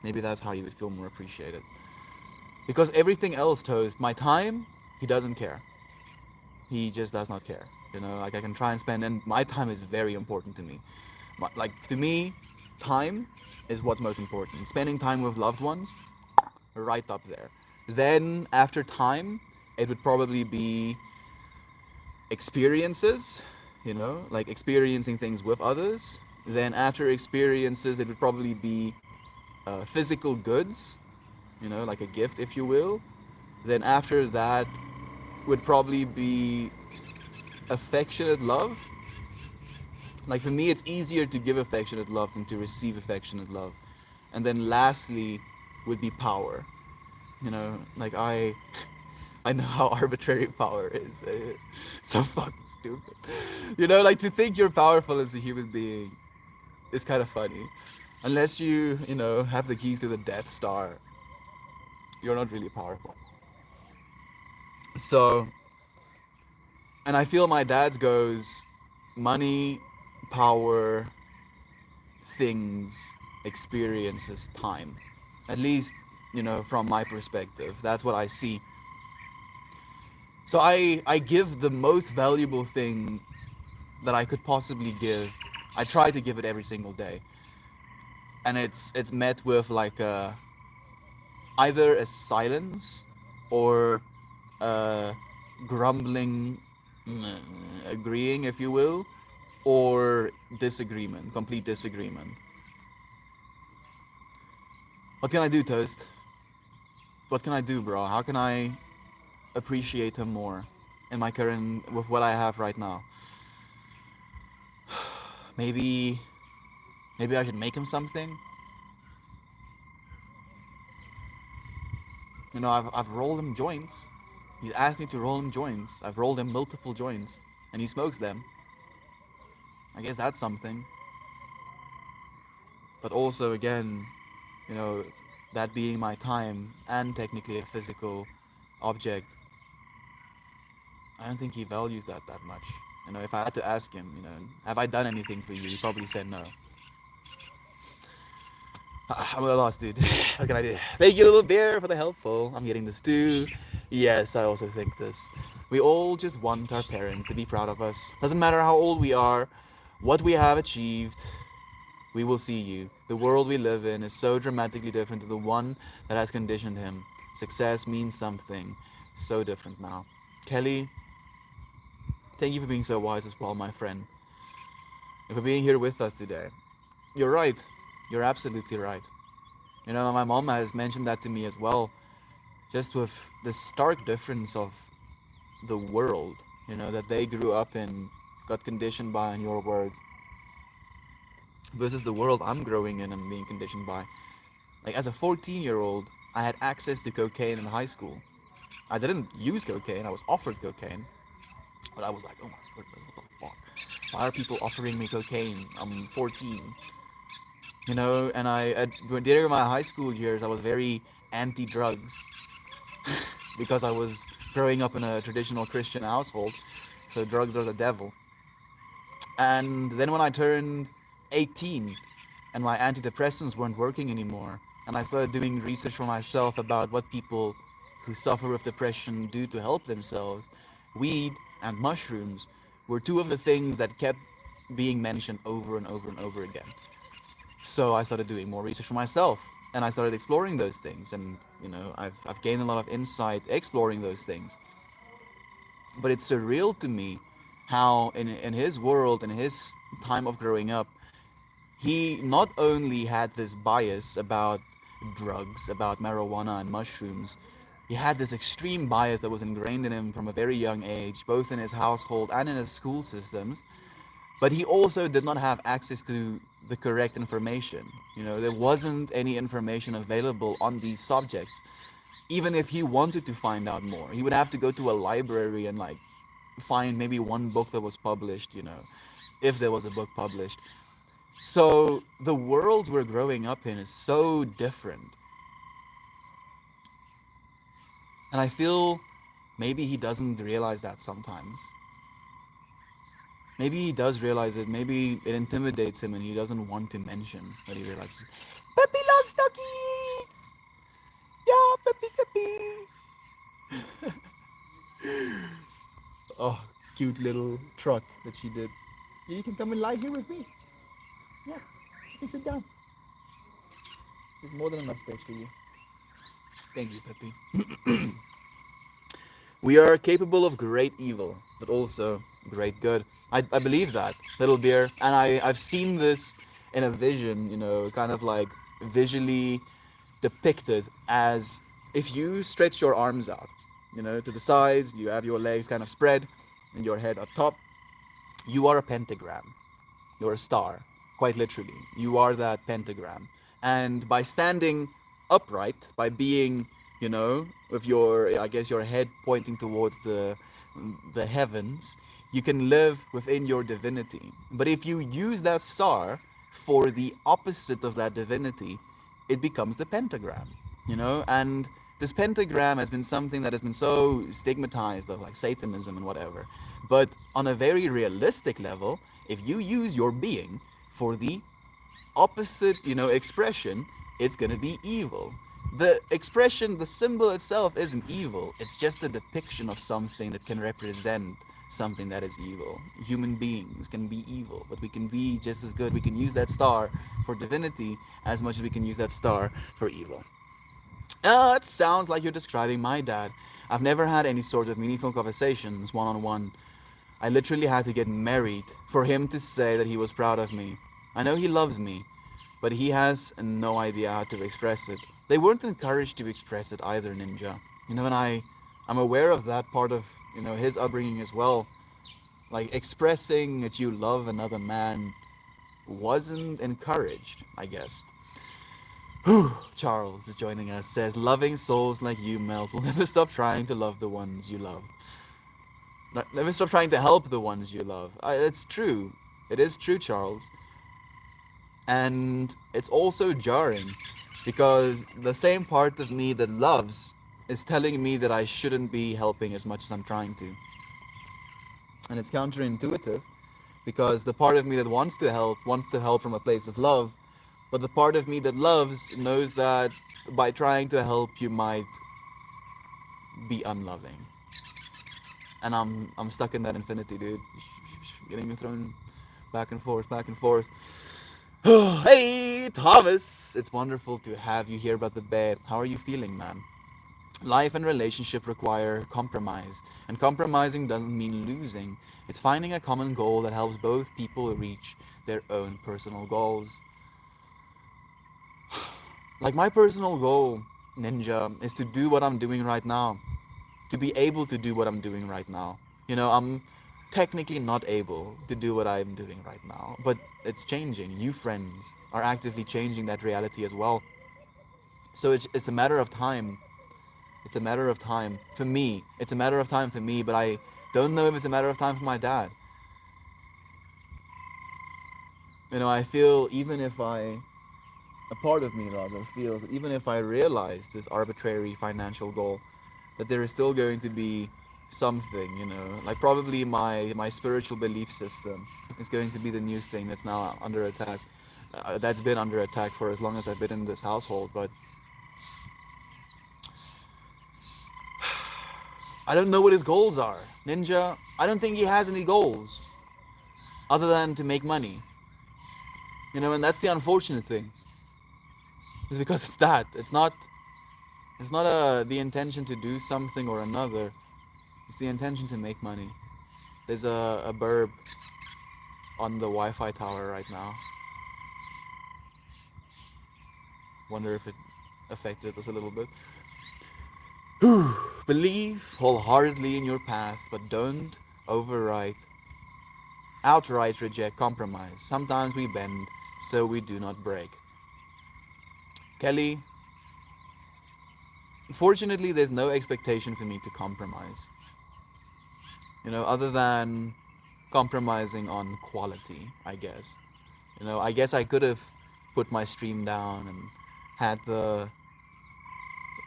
Maybe that's how he would feel more appreciated. Because everything else, Toast, my time, he doesn't care. He just does not care. You know, like I can try and spend, and my time is very important to me. Like, to me, time is what's most important. Spending time with loved ones, right up there. Then, after time, it would probably be experiences, you know, like experiencing things with others. Then, after experiences, it would probably be physical goods, you know, like a gift, if you will. Then, after that, would probably be affectionate love. Like for me, it's easier to give affectionate love than to receive affectionate love. And then lastly would be power. You know, like I know how arbitrary power is. So fucking stupid. You know, like to think you're powerful as a human being is kind of funny. Unless you know, have the keys to the Death Star, you're not really powerful. So, and I feel my dad's goes money, power, things, experiences, time. At least, you know, from my perspective, that's what I see. So I give the most valuable thing that I could possibly give. I try to give it every single day, and it's met with like either a silence or a grumbling, agreeing, if you will, or disagreement, complete disagreement. What can I do, Toast? What can I do, bro? How can I appreciate him more in my current with what I have right now? Maybe maybe I should make him something. You know, I've rolled him joints. He's asked me to roll him joints. I've rolled him multiple joints, and he smokes them. I guess that's something. But also, again, you know, that being my time and technically a physical object, I don't think he values that that much. You know, if I had to ask him, you know, have I done anything for you? He probably said no. I'm at a loss, dude. What can I do? Thank you, little bear, for the helpful. I'm getting this too. Yes, I also think this. We all just want our parents to be proud of us. Doesn't matter how old we are, what we have achieved, we will see you. The world we live in is so dramatically different to the one that has conditioned him. Success means something so different now. Kelly, thank you for being so wise as well, my friend, and for being here with us today. You're right. You're absolutely right. You know, my mom has mentioned that to me as well, just with the stark difference of the world, you know, that they grew up in got conditioned by, in your words, versus the world I'm growing in and being conditioned by. Like as a 14-year-old, I had access to cocaine in high school. I didn't use cocaine, I was offered cocaine. But I was like, oh my goodness, what the fuck? Why are people offering me cocaine? I'm 14. You know, and during my high school years, I was very anti-drugs because I was growing up in a traditional Christian household. So drugs are the devil. And then when I turned 18 and my antidepressants weren't working anymore, and I started doing research for myself about what people who suffer with depression do to help themselves, weed and mushrooms were two of the things that kept being mentioned over and over and over again. So I started doing more research for myself and I started exploring those things. And, you know, I've gained a lot of insight exploring those things. But it's surreal to me how in his world, in his time of growing up, he not only had this bias about drugs, about marijuana and mushrooms, he had this extreme bias that was ingrained in him from a very young age, both in his household and in his school systems. But he also did not have access to the correct information. You know, there wasn't any information available on these subjects. Even if he wanted to find out more, he would have to go to a library and like find maybe one book that was published, you know, if there was a book published. So the world we're growing up in is so different. And I feel maybe he doesn't realize that sometimes. Maybe he does realize it. Maybe it intimidates him and he doesn't want to mention that he realizes. Peppy loves duckies! Yeah, Peppy, Peppy! Oh, cute little trot that she did. Yeah, you can come and lie here with me. Yeah, you can sit down. There's more than enough space for you. Thank you, Peppy. We are capable of great evil, but also great good. I believe that, Little Beer. And I've seen this in a vision, you know, kind of like visually depicted as if you stretch your arms out, you know, to the sides, you have your legs kind of spread and your head up top, you are a pentagram. You're a star, quite literally. You are that pentagram. And by standing upright, by being, you know, with your, I guess, your head pointing towards the heavens, you can live within your divinity. But if you use that star for the opposite of that divinity, it becomes the pentagram, you know? And this pentagram has been something that has been so stigmatized of like Satanism and whatever. But on a very realistic level, if you use your being for the opposite, you know, expression, it's gonna be evil. The expression, the symbol itself isn't evil. It's just a depiction of something that can represent something that is evil. Human beings can be evil, but we can be just as good. We can use that star for divinity as much as we can use that star for evil. It sounds like you're describing my dad. I've never had any sort of meaningful conversations one on one. I literally had to get married for him to say that he was proud of me. I know he loves me, but he has no idea how to express it. They weren't encouraged to express it either, Ninja. You know, and I'm aware of that part of, you know, his upbringing as well. Like expressing that you love another man wasn't encouraged, I guess. Whew, Charles is joining us, says, loving souls like you, Mel, will never stop trying to love the ones you love. Never stop trying to help the ones you love. It's true. It is true, Charles. And it's also jarring because the same part of me that loves is telling me that I shouldn't be helping as much as I'm trying to. And it's counterintuitive because the part of me that wants to help from a place of love, but the part of me that loves knows that by trying to help you might be unloving. And I'm stuck in that infinity, dude. Getting me thrown back and forth, back and forth. Hey, Thomas! It's wonderful to have you here, Brother Bear. How are you feeling, man? Life and relationship require compromise, and compromising doesn't mean losing. It's finding a common goal that helps both people reach their own personal goals. Like my personal goal, Ninja, is to do what I'm doing right now. To be able to do what I'm doing right now. You know, technically not able to do what I'm doing right now, but it's changing. You friends are actively changing that reality as well. So it's a matter of time. It's a matter of time for me. It's a matter of time for me, but I don't know if it's a matter of time for my dad. I feel even if a part of me rather feels that even if I realize this arbitrary financial goal, that there is still going to be something, like probably my spiritual belief system is going to be the new thing that's now under attack. That's been under attack for as long as I've been in this household, but I don't know what his goals are. Ninja, I don't think he has any goals other than to make money. And that's the unfortunate thing. Is because it's that. It's not the intention to do something or another. It's the intention to make money. There's a burb on the Wi-Fi tower right now. Wonder if it affected us a little bit. Believe wholeheartedly in your path, but don't override, outright reject compromise. Sometimes we bend, so we do not break. Kelly, fortunately, there's no expectation for me to compromise. Other than compromising on quality, I guess. I guess I could have put my stream down and had the,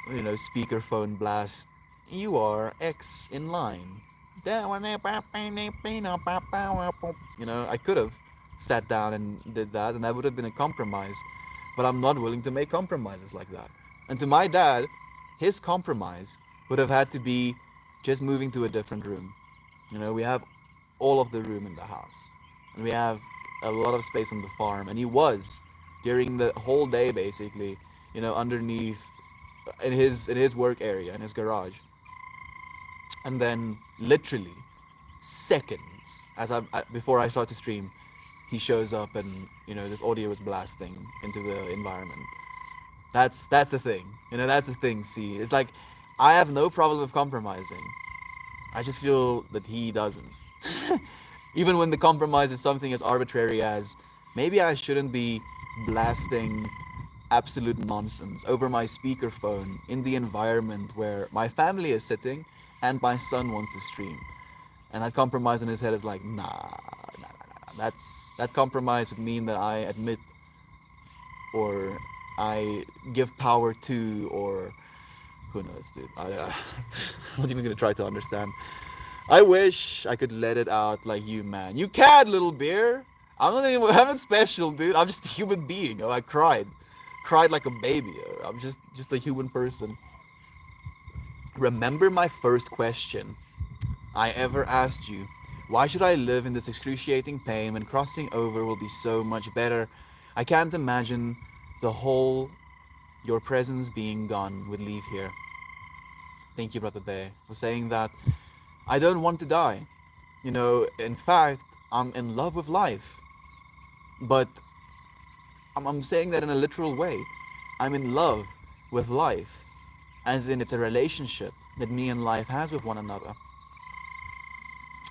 speakerphone blast. You are X in line. I could have sat down and did that, and that would have been a compromise. But I'm not willing to make compromises like that. And to my dad, his compromise would have had to be just moving to a different room. We have all of the room in the house, and we have a lot of space on the farm. And he was during the whole day basically, underneath in his work area in his garage, and then literally seconds before I start to stream, he shows up and this audio is blasting into the environment. That's the thing. That's the thing. See, it's like I have no problem with compromising. I just feel that he doesn't. Even when the compromise is something as arbitrary as maybe I shouldn't be blasting absolute nonsense over my speakerphone in the environment where my family is sitting and my son wants to stream. And that compromise in his head is like, nah. That compromise would mean that I admit or I give power to, or who knows, dude. I'm not even gonna try to understand. I wish I could let it out like you, man. You can, little bear. I'm not special, dude. I'm just a human being. I cried like a baby. I'm just a human person. Remember my first question I ever asked you? Why should I live in this excruciating pain when crossing over will be so much better? I can't imagine the whole your presence being gone would leave here. Thank you, Brother Bear, for saying that. I don't want to die. In fact, I'm in love with life. But I'm saying that in a literal way. I'm in love with life, as in it's a relationship that me and life has with one another.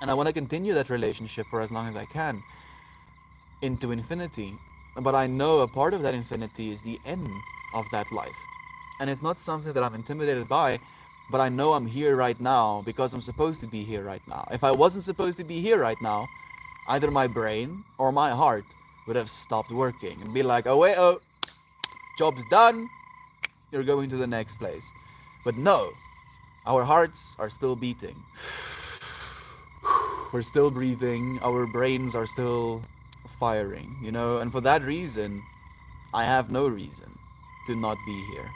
And I want to continue that relationship for as long as I can, into infinity. But I know a part of that infinity is the end of that life. And it's not something that I'm intimidated by, but I know I'm here right now because I'm supposed to be here right now. If I wasn't supposed to be here right now, either my brain or my heart would have stopped working and be like, oh wait, job's done, you're going to the next place. But no, our hearts are still beating. We're still breathing, our brains are still firing, and for that reason, I have no reason to not be here.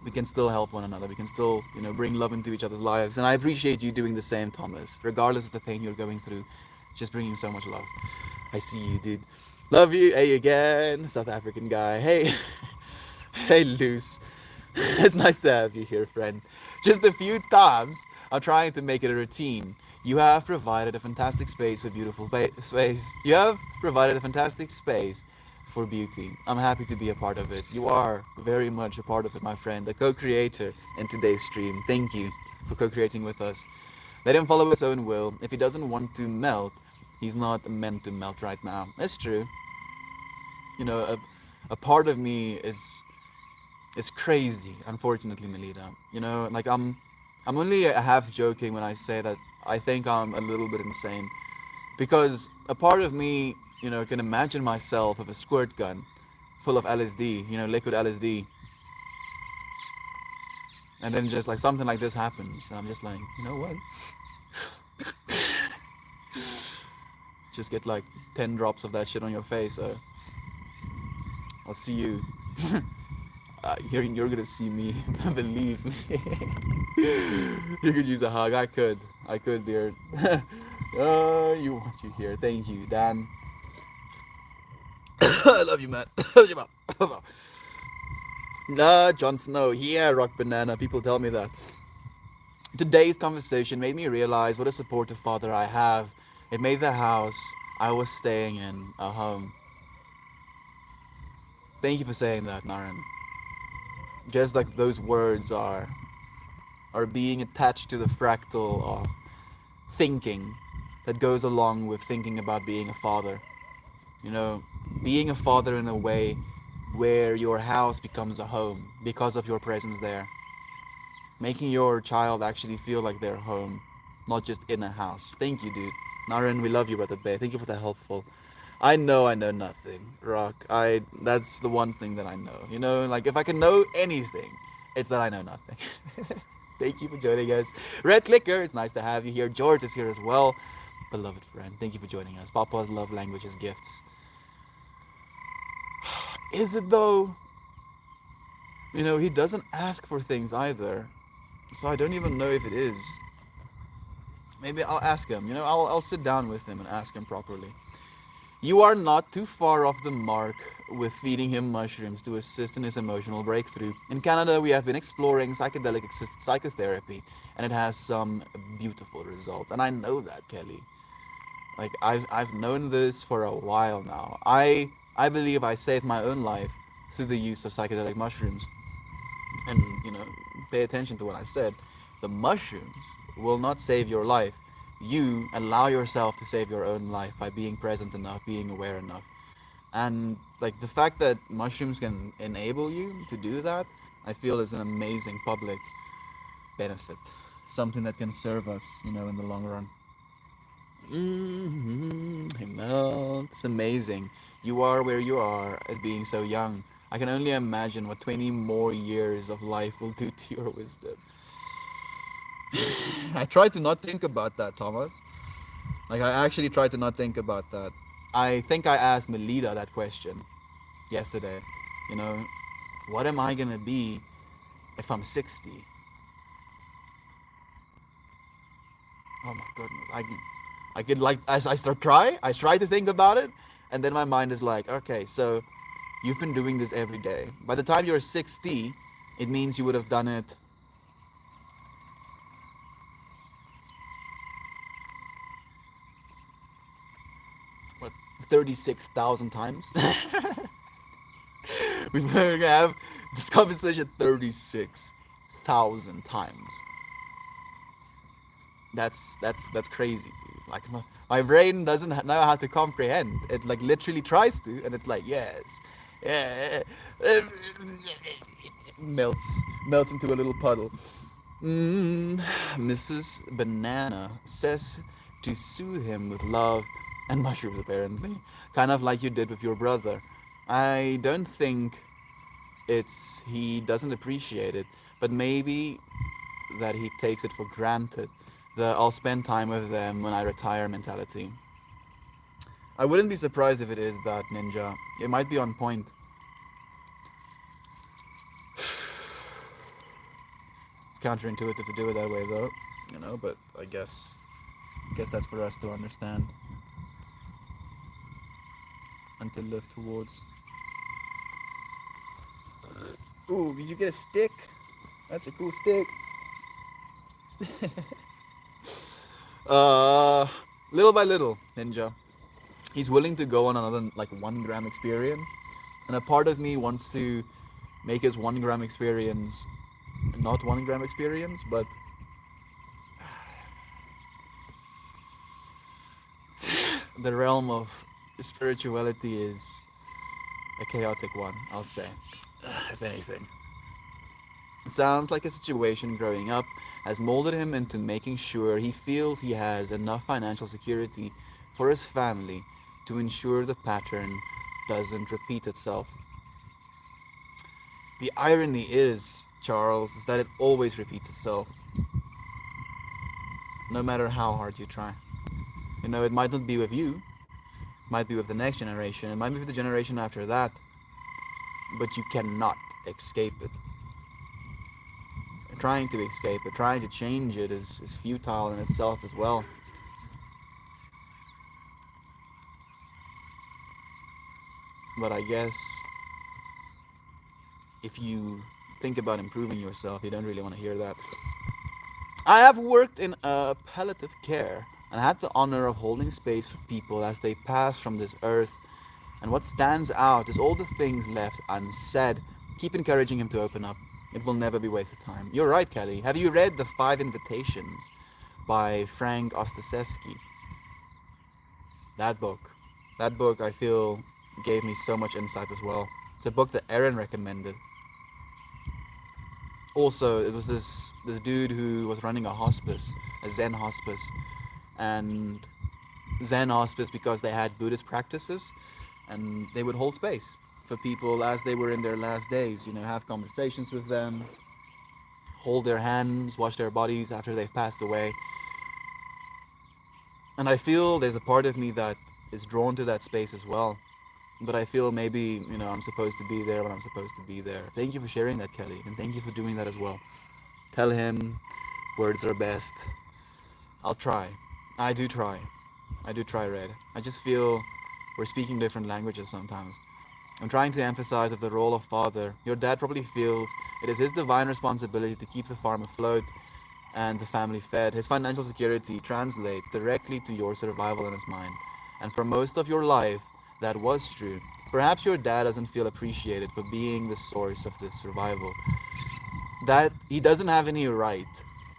We can still help one another. We can still, bring love into each other's lives. And I appreciate you doing the same, Thomas, regardless of the pain you're going through. Just bringing so much love. I see you, dude. Love you. Hey again, South African guy. Hey, hey, Luce. It's nice to have you here, friend. Just a few times, I'm trying to make it a routine. You have provided a fantastic space for beautiful space. You have provided a fantastic space for beauty. I'm happy to be a part of it. You are very much a part of it, my friend, the co-creator in today's stream. Thank you for co-creating with us. Let him follow his own will. If he doesn't want to melt, he's not meant to melt right now. That's true. You know, a part of me is crazy, unfortunately, Melita. You know, like I'm only half joking when I say that I think I'm a little bit insane. Because a part of me, you know, can imagine myself with a squirt gun full of LSD, you know, liquid LSD, and then just like something like this happens, and I'm just like, you know what? Just get like 10 drops of that shit on your face. I'll see you. You're gonna see me. Believe me. You could use a hug. I could, Beard. You want you here. Thank you, Dan. I love you, man. Love you, man. Nah, Jon Snow. Yeah, Rock Banana. People tell me that. Today's conversation made me realize what a supportive father I have. It made the house I was staying in a home. Thank you for saying that, Naren. Just like those words are being attached to the fractal of thinking that goes along with thinking about being a father. You know, being a father in a way where your house becomes a home because of your presence there. Making your child actually feel like they're home, not just in a house. Thank you, dude. Naren, we love you, Brother Bay. Thank you for the helpful. I know nothing, Rock. That's the one thing that I know. You know, like if I can know anything, it's that I know nothing. Thank you for joining us. Red Clicker, it's nice to have you here. George is here as well. Beloved friend, thank you for joining us. Papa's love language is gifts. Is it though? You know, he doesn't ask for things either. So I don't even know if it is. Maybe I'll ask him. You know, I'll sit down with him and ask him properly. You are not too far off the mark with feeding him mushrooms to assist in his emotional breakthrough. In Canada, we have been exploring psychedelic assisted psychotherapy, and it has some beautiful results. And I know that, Kelly. Like I've known this for a while now. I believe I saved my own life through the use of psychedelic mushrooms. And you know, pay attention to what I said. The mushrooms will not save your life. You allow yourself to save your own life by being present enough, being aware enough. And like the fact that mushrooms can enable you to do that, I feel is an amazing public benefit. Something that can serve us, you know, in the long run. No, it's amazing. You are where you are at being so young. I can only imagine what 20 more years of life will do to your wisdom. I try to not think about that, Thomas. Like, I actually try to not think about that. I think I asked Melita that question yesterday. You know, what am I gonna be if I'm 60? Oh my goodness. I could like as I try to think about it, and then my mind is like, okay, so you've been doing this every day. By the time you're 60, it means you would have done it what 36,000 times. We're gonna have this conversation 36,000 times. That's crazy, dude. Like my brain doesn't know how to comprehend. It like literally tries to, and it's like yes, yeah, melts into a little puddle. Mrs. Banana says to soothe him with love and mushrooms, apparently, kind of like you did with your brother. I don't think it's he doesn't appreciate it, but maybe that he takes it for granted. The I'll spend time with them when I retire mentality. I wouldn't be surprised if it is that, Ninja. It might be on point. It's counterintuitive to do it that way, though. You know, but I guess that's for us to understand and to live towards. Ooh, did you get a stick? That's a cool stick. uh, little by little, Ninja. He's willing to go on another like 1 gram experience, and a part of me wants to make his 1 gram experience not 1 gram experience, but the realm of spirituality is a chaotic one, I'll say, if anything. Sounds like a situation growing up has molded him into making sure he feels he has enough financial security for his family to ensure the pattern doesn't repeat itself. The irony is, Charles, is that it always repeats itself, no matter how hard you try. You know, it might not be with you, it might be with the next generation, it might be with the generation after that, but you cannot escape it. Trying to escape it, trying to change it is futile in itself as well. But I guess if you think about improving yourself, you don't really want to hear that. I have worked in palliative care and had the honor of holding space for people as they pass from this earth. And what stands out is all the things left unsaid. Keep encouraging him to open up. It will never be wasted time. You're right, Kelly. Have you read The Five Invitations by Frank Ostaseski? That book. That book, I feel, gave me so much insight as well. It's a book that Aaron recommended. Also, it was this dude who was running a hospice, a Zen hospice, and Zen hospice because they had Buddhist practices, and they would hold space for people as they were in their last days. You know, have conversations with them, hold their hands, wash their bodies after they've passed away. And I feel there's a part of me that is drawn to that space as well. But I feel maybe, you know, I'm supposed to be there when I'm supposed to be there. Thank you for sharing that, Kelly, and thank you for doing that as well. Tell him words are best. I'll try. I do try. I do try, Red. I just feel we're speaking different languages sometimes. I'm trying to emphasize that the role of father. Your dad probably feels it is his divine responsibility to keep the farm afloat and the family fed. His financial security translates directly to your survival in his mind. And for most of your life, that was true. Perhaps your dad doesn't feel appreciated for being the source of this survival. That he doesn't have any right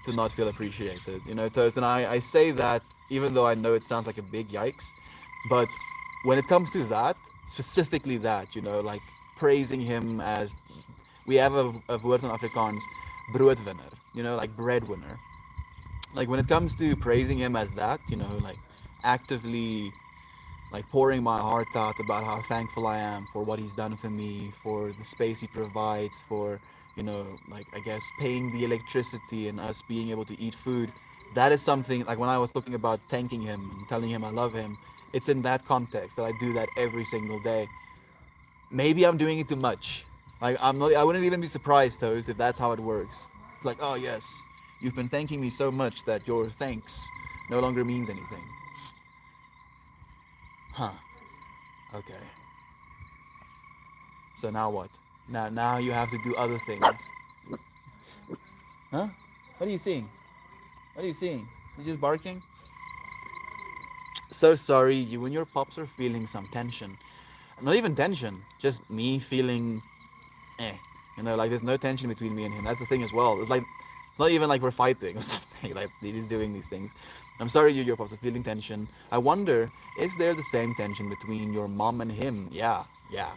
to not feel appreciated. You know, Toast, and I say that even though I know it sounds like a big yikes, but when it comes to that, specifically that, you know, like praising him as we have a word in Afrikaans, broodwinner, you know, like breadwinner. Like when it comes to praising him as that, you know, like actively like pouring my heart out about how thankful I am for what he's done for me, for the space he provides, for, you know, like I guess paying the electricity and us being able to eat food. That is something like when I was talking about thanking him and telling him I love him, it's in that context that I do that every single day. Maybe I'm doing it too much. Like I wouldn't even be surprised, Toast, if that's how it works. It's like, oh yes, you've been thanking me so much that your thanks no longer means anything. Huh. Okay. So now what? Now you have to do other things. Huh? What are you seeing? What are you seeing? You just barking? So sorry, you and your pops are feeling some tension. Not even tension, just me feeling eh. You know, like there's no tension between me and him. That's the thing as well. It's like it's not even like we're fighting or something. Like he's doing these things. I'm sorry you your pops are feeling tension. I wonder, is there the same tension between your mom and him? Yeah,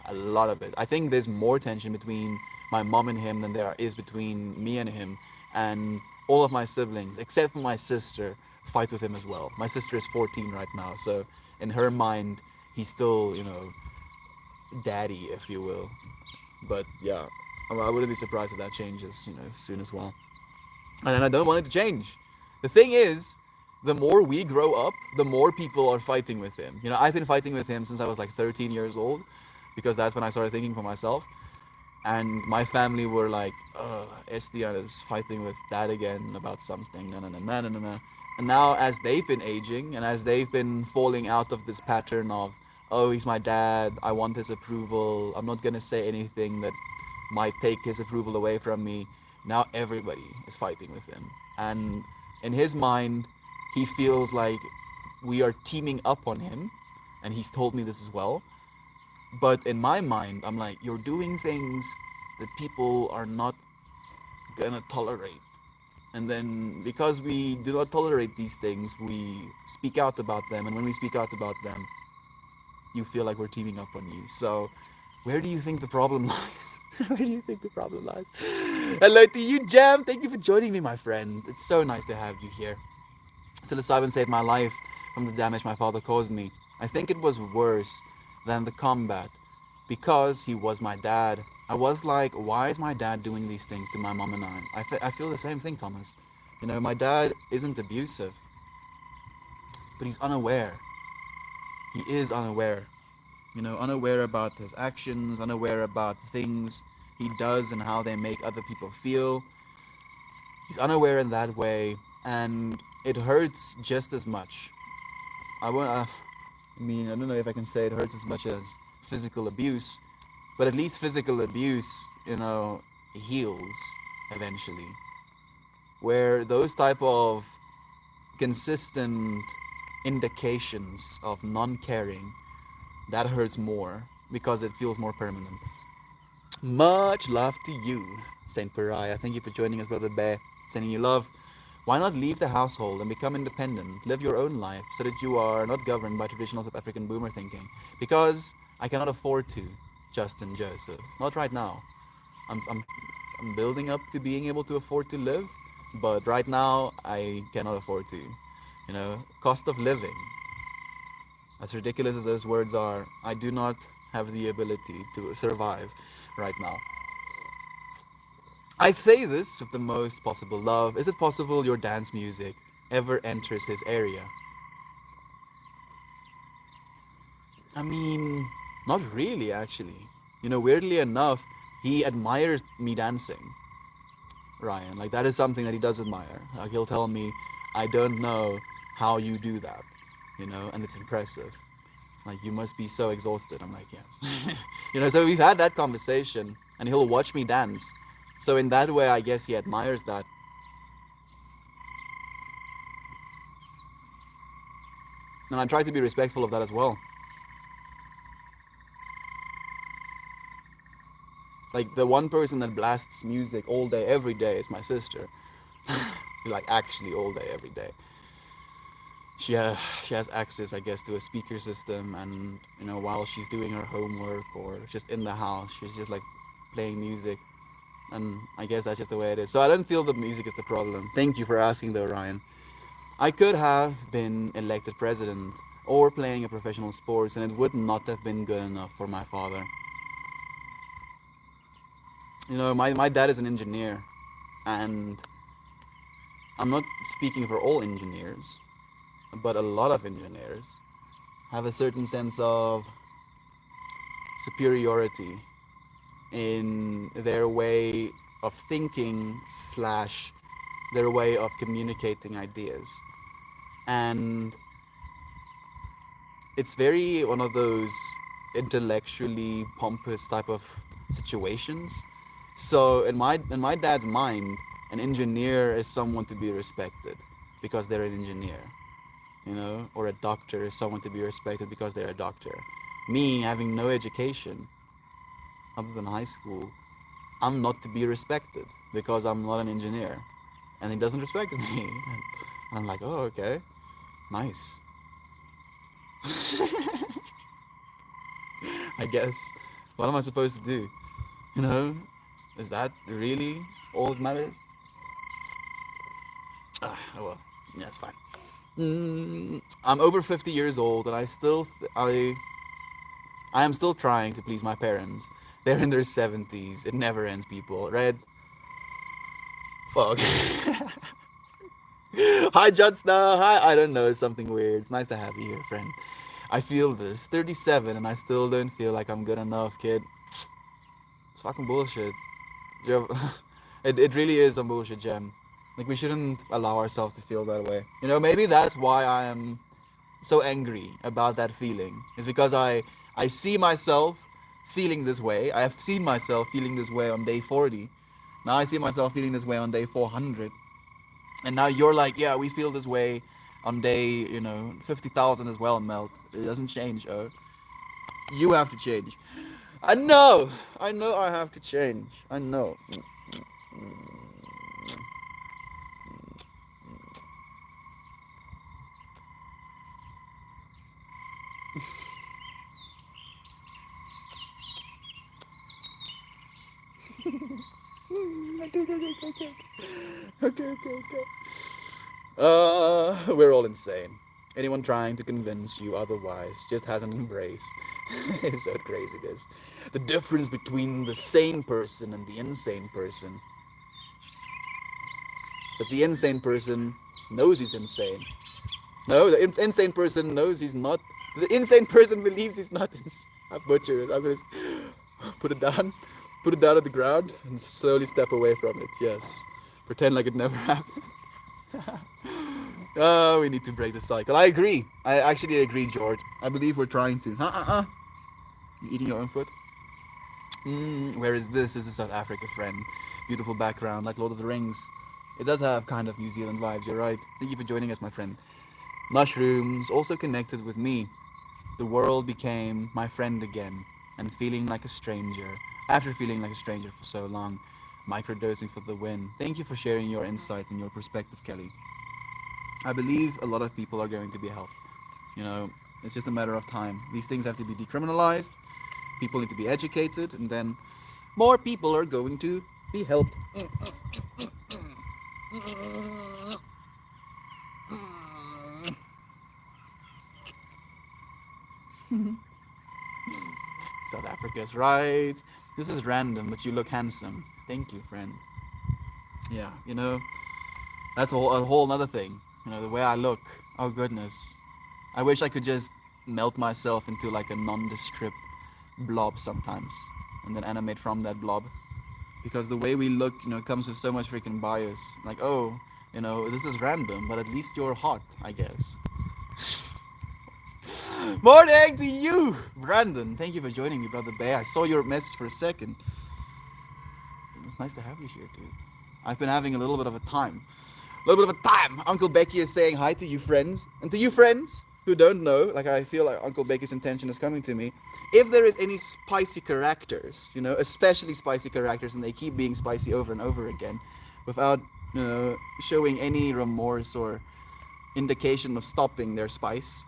a lot of it. I think there's more tension between my mom and him than there is between me and him. And all of my siblings, except for my sister, fight with him as well. My sister is 14 right now, so in her mind, he's still, you know, daddy, if you will. But yeah, I wouldn't be surprised if that changes, you know, soon as well. And I don't want it to change. The thing is, the more we grow up, the more people are fighting with him. You know, I've been fighting with him since I was like 13 years old, because that's when I started thinking for myself. And my family were like, Estian is fighting with dad again about something, na na na na na na. And now, as they've been aging and as they've been falling out of this pattern of, oh, he's my dad, I want his approval, I'm not gonna say anything that might take his approval away from me. Now everybody is fighting with him. And in his mind, he feels like we are teaming up on him. And he's told me this as well. But in my mind, I'm like, you're doing things that people are not gonna tolerate. And then because we do not tolerate these things, we speak out about them. And when we speak out about them, you feel like we're teaming up on you. So where do you think the problem lies? Where do you think the problem lies? Hello to you, Jam. Thank you for joining me, my friend. It's so nice to have you here. Psilocybin saved my life from the damage my father caused me. I think it was worse than the combat because he was my dad. I was like, why is my dad doing these things to my mom and I? I feel the same thing, Thomas. You know, my dad isn't abusive, but he's unaware. He is unaware. You know, unaware about his actions, unaware about things he does and how they make other people feel. He's unaware in that way, and it hurts just as much. I want. I mean, I don't know if I can say it hurts as much as physical abuse, but at least physical abuse, you know, heals eventually. Where those type of consistent indications of non-caring, that hurts more because it feels more permanent. Much love to you, Saint Pariah. Thank you for joining us, Brother Bear. Sending you love. Why not leave the household and become independent? Live your own life so that you are not governed by traditional South African boomer thinking. Because I cannot afford to, Justin Joseph. Not right now. I'm, I'm, I'm building up to being able to afford to live, but right now I cannot afford to. You know, cost of living. As ridiculous as those words are, I do not have the ability to survive right now. I say this with the most possible love. Is it possible your dance music ever enters his area? I mean, not really, actually. You know, weirdly enough, he admires me dancing, Ryan. Like, that is something that he does admire. Like, he'll tell me, I don't know how you do that, you know, and it's impressive. Like, you must be so exhausted. I'm like, yes. You know, so we've had that conversation, and he'll watch me dance. So, in that way, I guess he admires that. And I try to be respectful of that as well. Like the one person that blasts music all day, every day is my sister. Like actually all day, every day. She she has access, I guess, to a speaker system, and you know, while she's doing her homework or just in the house, she's just like playing music, and I guess that's just the way it is. So I don't feel the music is the problem. Thank you for asking, though, Ryan. I could have been elected president or playing a professional sports, and it would not have been good enough for my father. You know, my dad is an engineer, and I'm not speaking for all engineers, but a lot of engineers have a certain sense of superiority in their way of thinking slash their way of communicating ideas. And it's very one of those intellectually pompous type of situations. So in my dad's mind, an engineer is someone to be respected because they're an engineer, you know, or a doctor is someone to be respected because they're a doctor. Me having no education other than high school, I'm not to be respected because I'm not an engineer, and he doesn't respect me. And I'm like, oh, okay, nice. I guess. What am I supposed to do? You know, is that really all that matters? Oh well, yeah, it's fine. I'm over 50 years old, and I am still trying to please my parents. They're in their 70s. It never ends, people. Red, fuck. Hi, Judsna. Hi. I don't know. It's something weird. It's nice to have you here, friend. I feel this. 37, and I still don't feel like I'm good enough, kid. It's fucking bullshit. It really is some bullshit, Gem. Like, we shouldn't allow ourselves to feel that way. You know, maybe that's why I am so angry about that feeling. Is because I see myself feeling this way. I have seen myself feeling this way on day 40. Now I see myself feeling this way on day 400. And now you're like, yeah, we feel this way on day, 50,000 as well, Melt. It doesn't change, oh. You have to change. I know. I know I have to change. I know. Okay. We're all insane. Anyone trying to convince you otherwise just hasn't embraced. It's so crazy, this. The difference between the sane person and the insane person. That the insane person knows he's insane. No, the insane person knows he's not. The insane person believes he's not. I butchered it. I'm gonna put it down, on the ground, and slowly step away from it. Yes, pretend like it never happened. Oh, we need to break the cycle. I agree. I actually agree, George. I believe we're trying to. You eating your own foot? Where is this? This is South Africa, friend. Beautiful background, like Lord of the Rings. It does have kind of New Zealand vibes, you're right. Thank you for joining us, my friend. Mushrooms also connected with me. The world became my friend again, and feeling like a stranger. After feeling like a stranger for so long, microdosing for the win. Thank you for sharing your insight and your perspective, Kelly. I believe a lot of people are going to be helped. You know, it's just a matter of time. These things have to be decriminalized. People need to be educated, and then more people are going to be helped. South Africa is right. This is random, but you look handsome. Thank you, friend. Yeah, you know, that's a whole another thing. You know, the way I look. Oh goodness. I wish I could just melt myself into like a nondescript blob sometimes, and then animate from that blob. Because the way we look, you know, comes with so much freaking bias. Like, oh, you know, this is random, but at least you're hot, I guess. Morning to you, Brandon. Thank you for joining me, Brother Bay. I saw your message for a second. It's nice to have you here, dude. I've been having a little bit of a time. Uncle Becky is saying hi to you, friends. And to you, friends who don't know, like, I feel like Uncle Becky's intention is coming to me. If there is any spicy characters, you know, especially spicy characters, and they keep being spicy over and over again, without, you know, showing any remorse or indication of stopping their spice,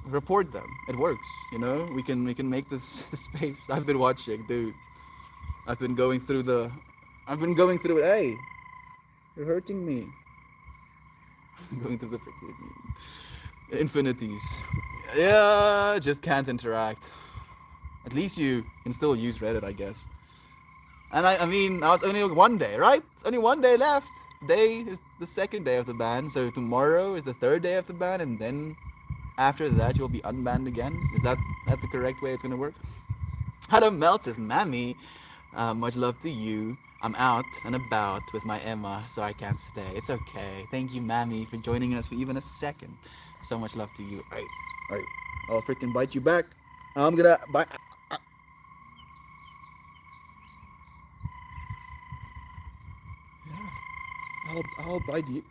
report them. It works, you know. We can make this space. I've been watching, dude. I've been going through it. Hey, you're hurting me. I'm going through the freaking infinities. Yeah, just can't interact. At least you can still use Reddit, I guess. And I mean, now it's only one day, right? It's only one day left. Today is the second day of the ban, so tomorrow is the third day of the ban, and then after that you'll be unbanned again. Is that the correct way it's gonna work? Adam Melt says, Mammy, much love to you. I'm out and about with my Emma, so I can't stay. It's okay. Thank you, Mammy, for joining us for even a second. So much love to you. Alright. I'll freaking bite you back. I'm gonna bite. Yeah. I'll bite you.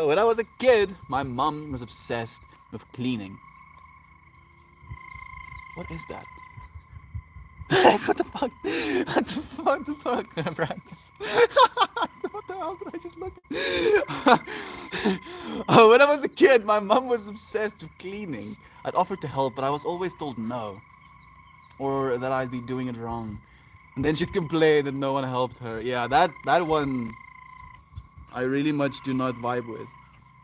When I was a kid, my mom was obsessed with cleaning. What is that? What the fuck? What the fuck, Brad? What the hell did I just look at? Oh, when I was a kid, my mom was obsessed with cleaning. I'd offered to help, but I was always told no. Or that I'd be doing it wrong. And then she'd complain that no one helped her. Yeah, that one I really much do not vibe with.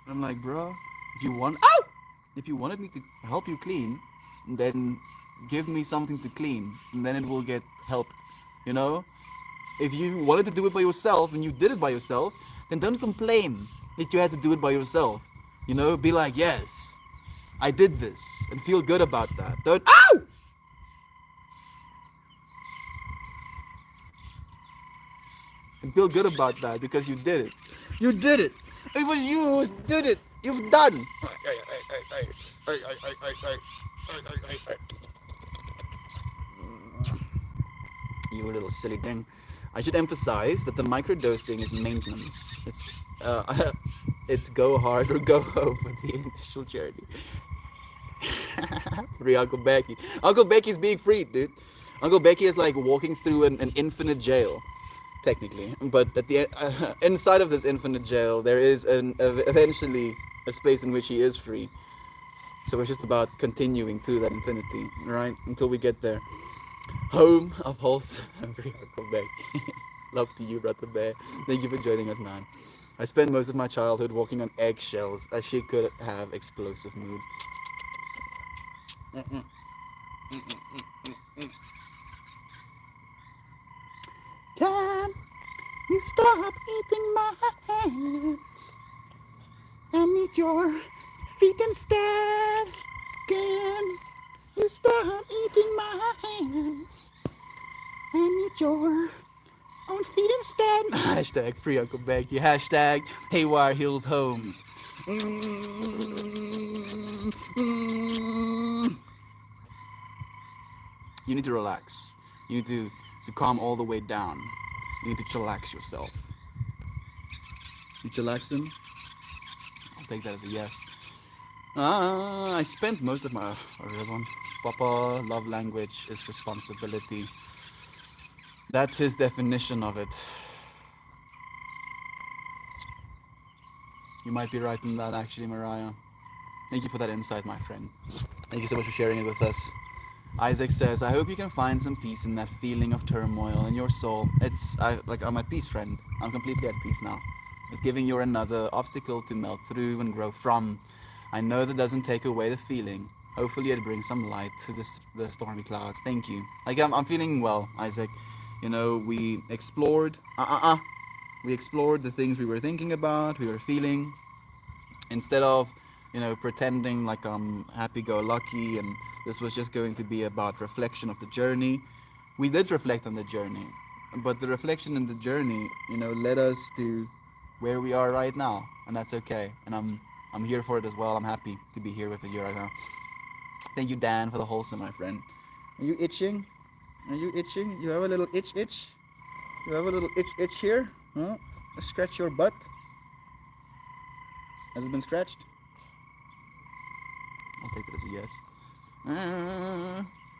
I'm like, bro, if you wanted me to help you clean, then give me something to clean, and then it will get helped, you know? If you wanted to do it by yourself and you did it by yourself, then don't complain that you had to do it by yourself. You know, be like, yes, I did this, and feel good about that. Don't, ow! And feel good about that because you did it. You did it. It was you who did it. You've done. You little silly thing. I should emphasize that the microdosing is maintenance. It's go hard or go home for the initial journey. Free Uncle Becky. Uncle Becky's being freed, dude. Uncle Becky is like walking through an infinite jail. technically. But at the inside of this infinite jail, there is eventually a space in which he is free. So it's just about continuing through that infinity, right? Until we get there. Home of Hulse and Quebec. Love to you, Brother Bear. Thank you for joining us, man. I spent most of my childhood walking on eggshells as she could have explosive moods. Can you stop eating my hands and eat your feet instead? Can you stop eating my hands and eat your own feet instead? Hashtag free Uncle Becky. Hashtag Haywire Hills Home. You need to relax. You need to calm all the way down. You need to chillax yourself. You chillaxing? I'll take that as a yes. I spent most of my Papa love language is responsibility. That's his definition of it. You might be right in that, actually, Mariah. Thank you for that insight, my friend. Thank you so much for sharing it with us. Isaac says, I hope you can find some peace in that feeling of turmoil in your soul. I'm at peace, friend. I'm completely at peace now. With giving you another obstacle to melt through and grow from. I know that doesn't take away the feeling. Hopefully it brings some light to the stormy clouds. Thank you. I'm feeling well, Isaac. You know, we explored the things we were thinking about, we were feeling, instead of, pretending like I'm happy-go-lucky and this was just going to be about reflection of the journey. We did reflect on the journey, but the reflection in the journey, led us to where we are right now, and that's okay. And I'm here for it as well. I'm happy to be here with you right now. Thank you, Dan, for the wholesome, my friend. Are you itching? Are you itching? You have a little itch? You have a little itch here? Huh? Scratch your butt? Has it been scratched? I'll take it as a yes.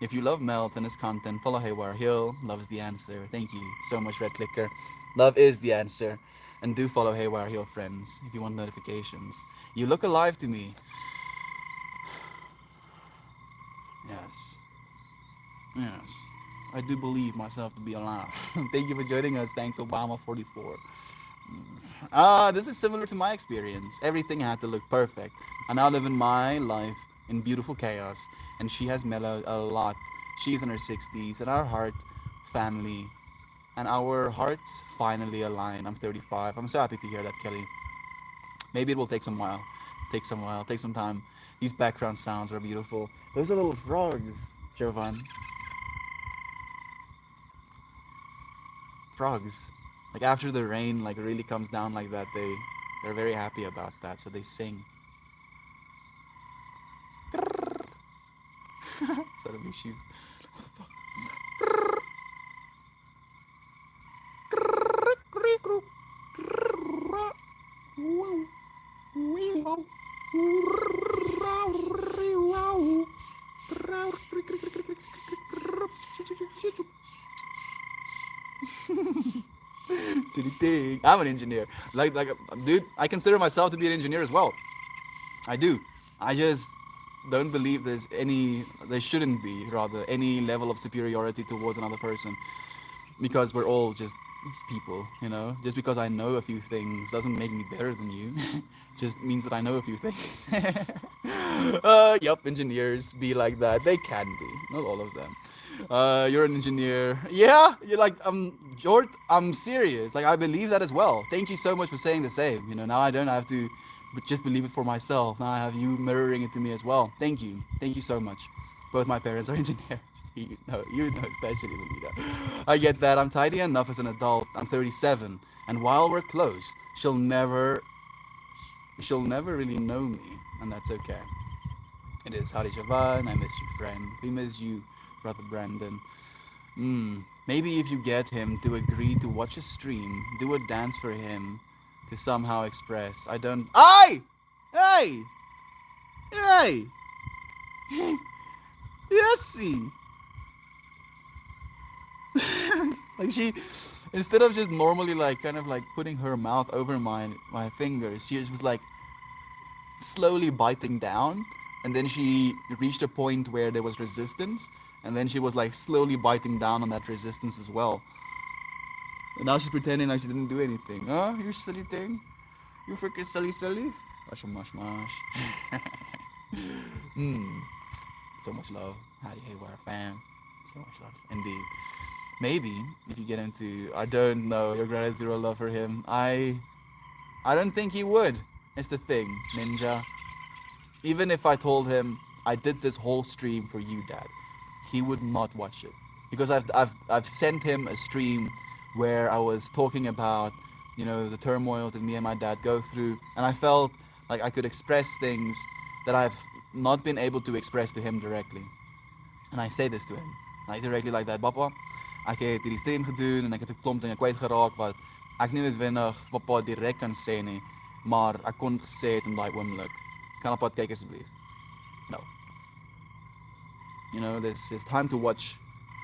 If you love Melt and his content, follow Haywire Hill. Love is the answer. Thank you so much, Red Clicker. Love is the answer. And do follow Haywire Hill, friends, if you want notifications. You look alive to me. Yes. Yes. I do believe myself to be alive. Thank you for joining us. Thanks, Obama44. This is similar to my experience. Everything had to look perfect. I now live in my life in beautiful chaos, and she has mellowed a lot. She's in her 60s, and our family, and our hearts finally align. I'm 35. I'm so happy to hear that, Kelly. Maybe it will take some while. Take some time. These background sounds are beautiful. Those are little frogs, Jovan. Frogs. Like after the rain really comes down like that, they're very happy about that, so they sing. Suddenly she's silly thing. I'm an engineer. Dude, I consider myself to be an engineer as well. I do. I just don't believe there shouldn't be, rather, any level of superiority towards another person. Because we're all just people, Just because I know a few things doesn't make me better than you. Just means that I know a few things. Yup, engineers be like that. They can be. Not all of them. You're an engineer. Yeah, you're Jort, I'm serious. I believe that as well. Thank you so much for saying the same. Now I don't have to just believe it for myself. Now I have you mirroring it to me as well. Thank you. Thank you so much. Both my parents are engineers. You know especially Melita. I get that. I'm tidy enough as an adult. I'm 37. And while we're close, she'll never really know me. And that's okay. It is. Howdy, Javan. I miss you, friend. We miss you, brother Brandon. Maybe if you get him to agree to watch a stream, do a dance for him to somehow express. I don't. Hey! Hey! Hey! Yes, see. Instead of just normally like kind of like putting her mouth over my fingers, she was like slowly biting down, and then she reached a point where there was resistance, and then she was like slowly biting down on that resistance as well. And now she's pretending like she didn't do anything. Huh? You silly thing. You freaking silly. Mush mush mush. Hmm. So much love. How do you hate our fam? So much love. Indeed. Maybe if you get into, I don't know, your gratitude zero love for him. I don't think he would. It's the thing, Ninja. Even if I told him I did this whole stream for you, Dad, he would not watch it because I've sent him a stream where I was talking about the turmoil that me and my dad go through, and I felt like I could express things that I've not been able to express to him directly. And I say this to him, like directly like that, Papa. Ek het hierdie stream gedoen en ek het 'n klomp dinge kwyt geraak wat ek nie noodwendig Papa direk kan sê nie, maar ek kon gesê het in daai oomblik. Kan op pad kyk asseblief. No. There's time to watch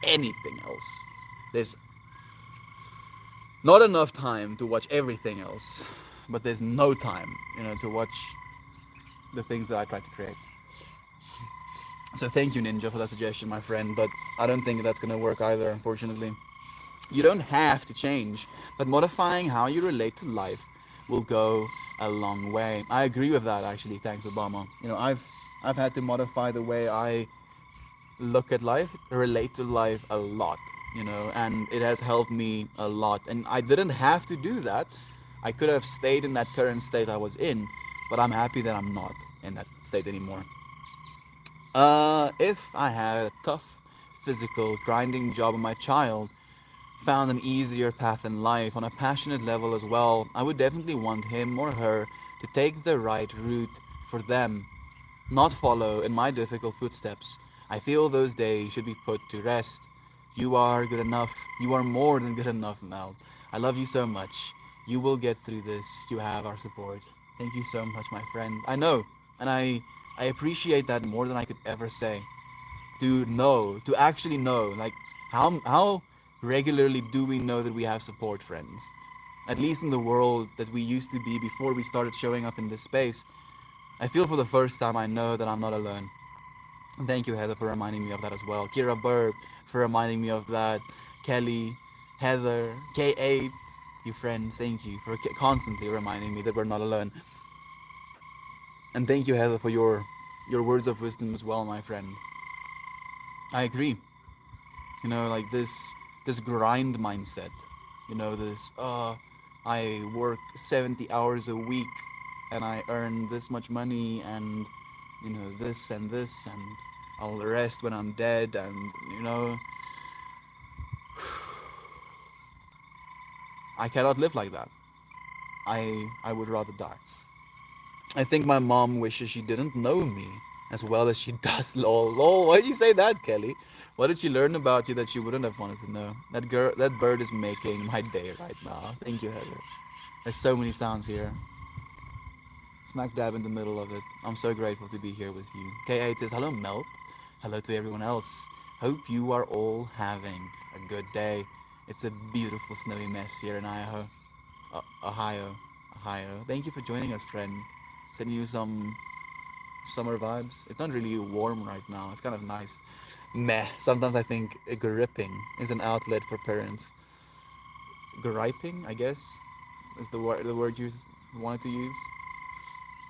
anything else. There's not enough time to watch everything else, but there's no time, to watch the things that I try to create. So thank you, Ninja, for that suggestion, my friend, but I don't think that's going to work either, unfortunately. You don't have to change, but modifying how you relate to life will go a long way. I agree with that, actually. Thanks, Obama. I've had to modify the way I look at life, relate to life a lot, and it has helped me a lot. And I didn't have to do that. I could have stayed in that current state I was in, but I'm happy that I'm not in that state anymore. If I had a tough, physical, grinding job and my child found an easier path in life on a passionate level as well, I would definitely want him or her to take the right route for them, not follow in my difficult footsteps. I feel those days should be put to rest. You are good enough. You are more than good enough, Mel. I love you so much. You will get through this. You have our support. Thank you so much, my friend. I know, and I appreciate that more than I could ever say. To actually know, like how regularly do we know that we have support friends? At least in the world that we used to be before we started showing up in this space, I feel for the first time I know that I'm not alone. And thank you, Heather, for reminding me of that as well. Kira Burb for reminding me of that. Kelly, Heather, K8, you friends, thank you for constantly reminding me that we're not alone. And thank you, Heather, for your words of wisdom as well, my friend. I agree. Like this grind mindset. This I work 70 hours a week and I earn this much money and this and this and I'll rest when I'm dead and I cannot live like that. I would rather die. I think my mom wishes she didn't know me as well as she does. Lol, lol. Why did you say that, Kelly? What did she learn about you that she wouldn't have wanted to know? That bird is making my day right now. Thank you, Heather. There's so many sounds here. Smack dab in the middle of it. I'm so grateful to be here with you. K8 says, hello, Melt. Hello to everyone else. Hope you are all having a good day. It's a beautiful snowy mess here in Idaho. Ohio. Ohio. Thank you for joining us, friend. Sending you some summer vibes. It's not really warm right now. It's kind of nice. Meh. Sometimes I think gripping is an outlet for parents. Griping, I guess, is the word you wanted to use.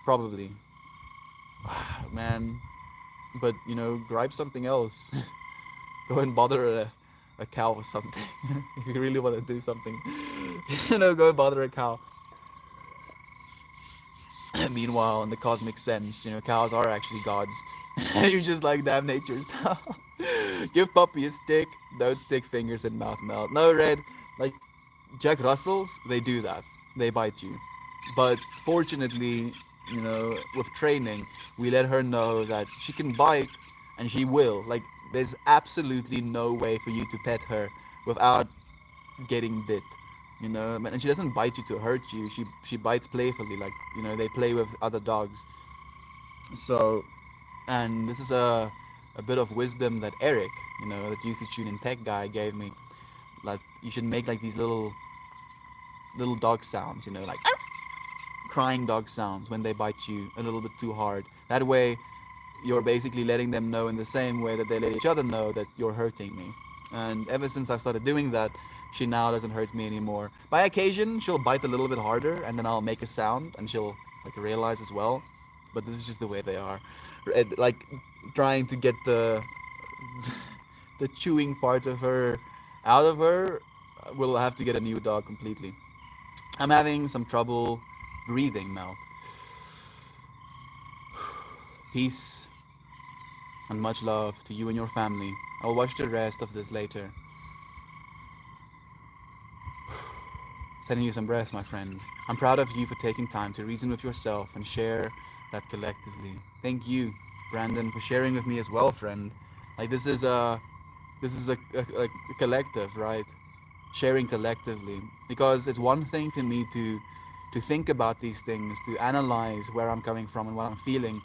Probably. Man, but gripe something else. Go and bother a cow or something. If you really want to do something, go and bother a cow. Meanwhile, in the cosmic sense, cows are actually gods. You're just like damn nature's. Give puppy a stick, don't stick fingers in mouth melt. No, Red, like Jack Russells, they do that. They bite you. But fortunately, with training, we let her know that she can bite and she will. Like, there's absolutely no way for you to pet her without getting bit. And she doesn't bite you to hurt you. She bites playfully, like they play with other dogs. So, and this is a bit of wisdom that Eric, that used to tune in tech guy gave me. Like you should make like these little dog sounds, you know, like crying dog sounds when they bite you a little bit too hard. That way, you're basically letting them know in the same way that they let each other know that you're hurting me. And ever since I started doing that, she now doesn't hurt me anymore. By occasion, she'll bite a little bit harder, and then I'll make a sound, and she'll like realize as well. But this is just the way they are. Like trying to get the chewing part of her out of her, we'll have to get a new dog completely. I'm having some trouble breathing, Mel. Peace and much love to you and your family. I will watch the rest of this later. Sending you some breath, my friend. I'm proud of you for taking time to reason with yourself and share that collectively. Thank you, Brandon, for sharing with me as well, friend. Like this is a collective, right? Sharing collectively, because it's one thing for me to think about these things, to analyze where I'm coming from and what I'm feeling,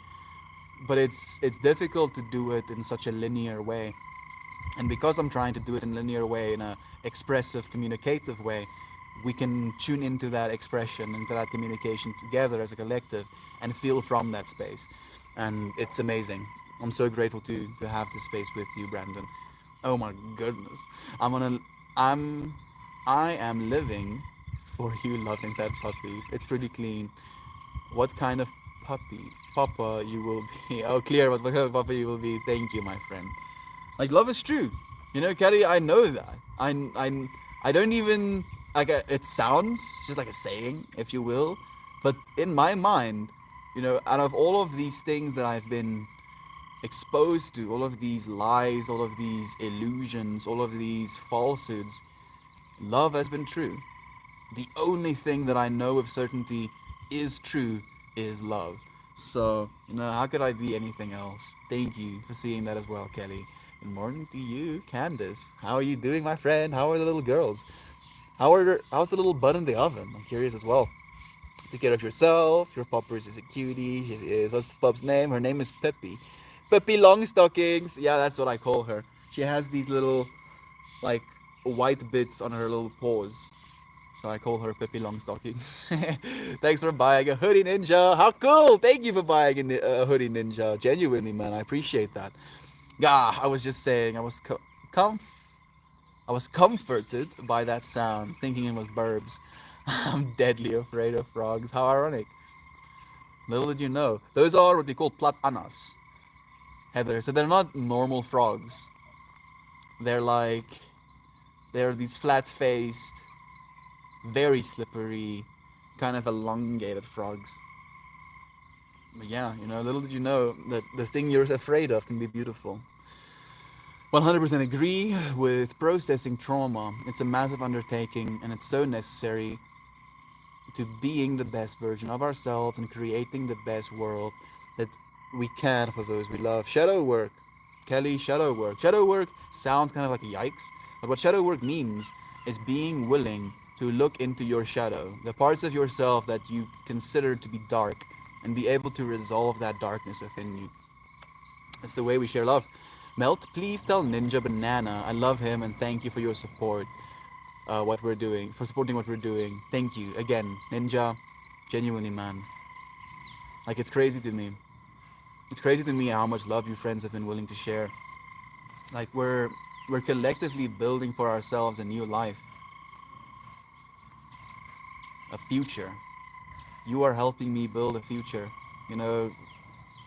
but it's difficult to do it in such a linear way. And because I'm trying to do it in a linear way, in a expressive, communicative way, we can tune into that expression, into that communication together as a collective and feel from that space. And it's amazing. I'm so grateful to have this space with you, Brandon. Oh my goodness. I'm gonna I'm I am living for you loving that puppy. It's pretty clean. What kind of puppy? Papa you will be. Oh, clear what kind of papa you will be. Thank you, my friend. Like love is true. You know, Kelly, I know that. I don't even like it sounds just like a saying, if you will, but in my mind, you know, out of all of these things that I've been exposed to, all of these lies, all of these illusions, all of these falsehoods, love has been true. The only thing that I know of certainty is true is love. So, you know, how could I be anything else? Thank you for seeing that as well, Kelly. Good morning to you, Candace. How are you doing, my friend? How are the little girls? How's the little bud in the oven? I'm curious as well. Take care of yourself. Your puppers is a cutie. What's the pup's name? Her name is Peppy. Peppy Longstockings. Yeah, that's what I call her. She has these little, like, white bits on her little paws. So I call her Pippi Longstockings. Thanks for buying a hoodie, Ninja. How cool! Thank you for buying a hoodie, Ninja. Genuinely, man, I appreciate that. Ah, I was just saying, com- I was comforted by that sound, thinking it was burbs. I'm deadly afraid of frogs. How ironic. Little did you know. Those are what we call platanas, Heather. So they're not normal frogs. They're like, they're these flat-faced, very slippery, kind of elongated frogs. But yeah, you know, little did you know that the thing you're afraid of can be beautiful. 100% agree with processing trauma. It's a massive undertaking and it's so necessary to being the best version of ourselves and creating the best world that we can for those we love. Shadow work. Kelly, shadow work. Shadow work sounds kind of like a yikes, but what shadow work means is being willing to look into your shadow, the parts of yourself that you consider to be dark, and be able to resolve that darkness within you. It's the way we share love. Melt, please tell Ninja Banana I love him and thank you for your support. What we're doing, for supporting what we're doing. Thank you again, Ninja. Genuinely, man. Like it's crazy to me. It's crazy to me how much love you friends have been willing to share. Like we're collectively building for ourselves a new life, a future. You are helping me build a future. You know,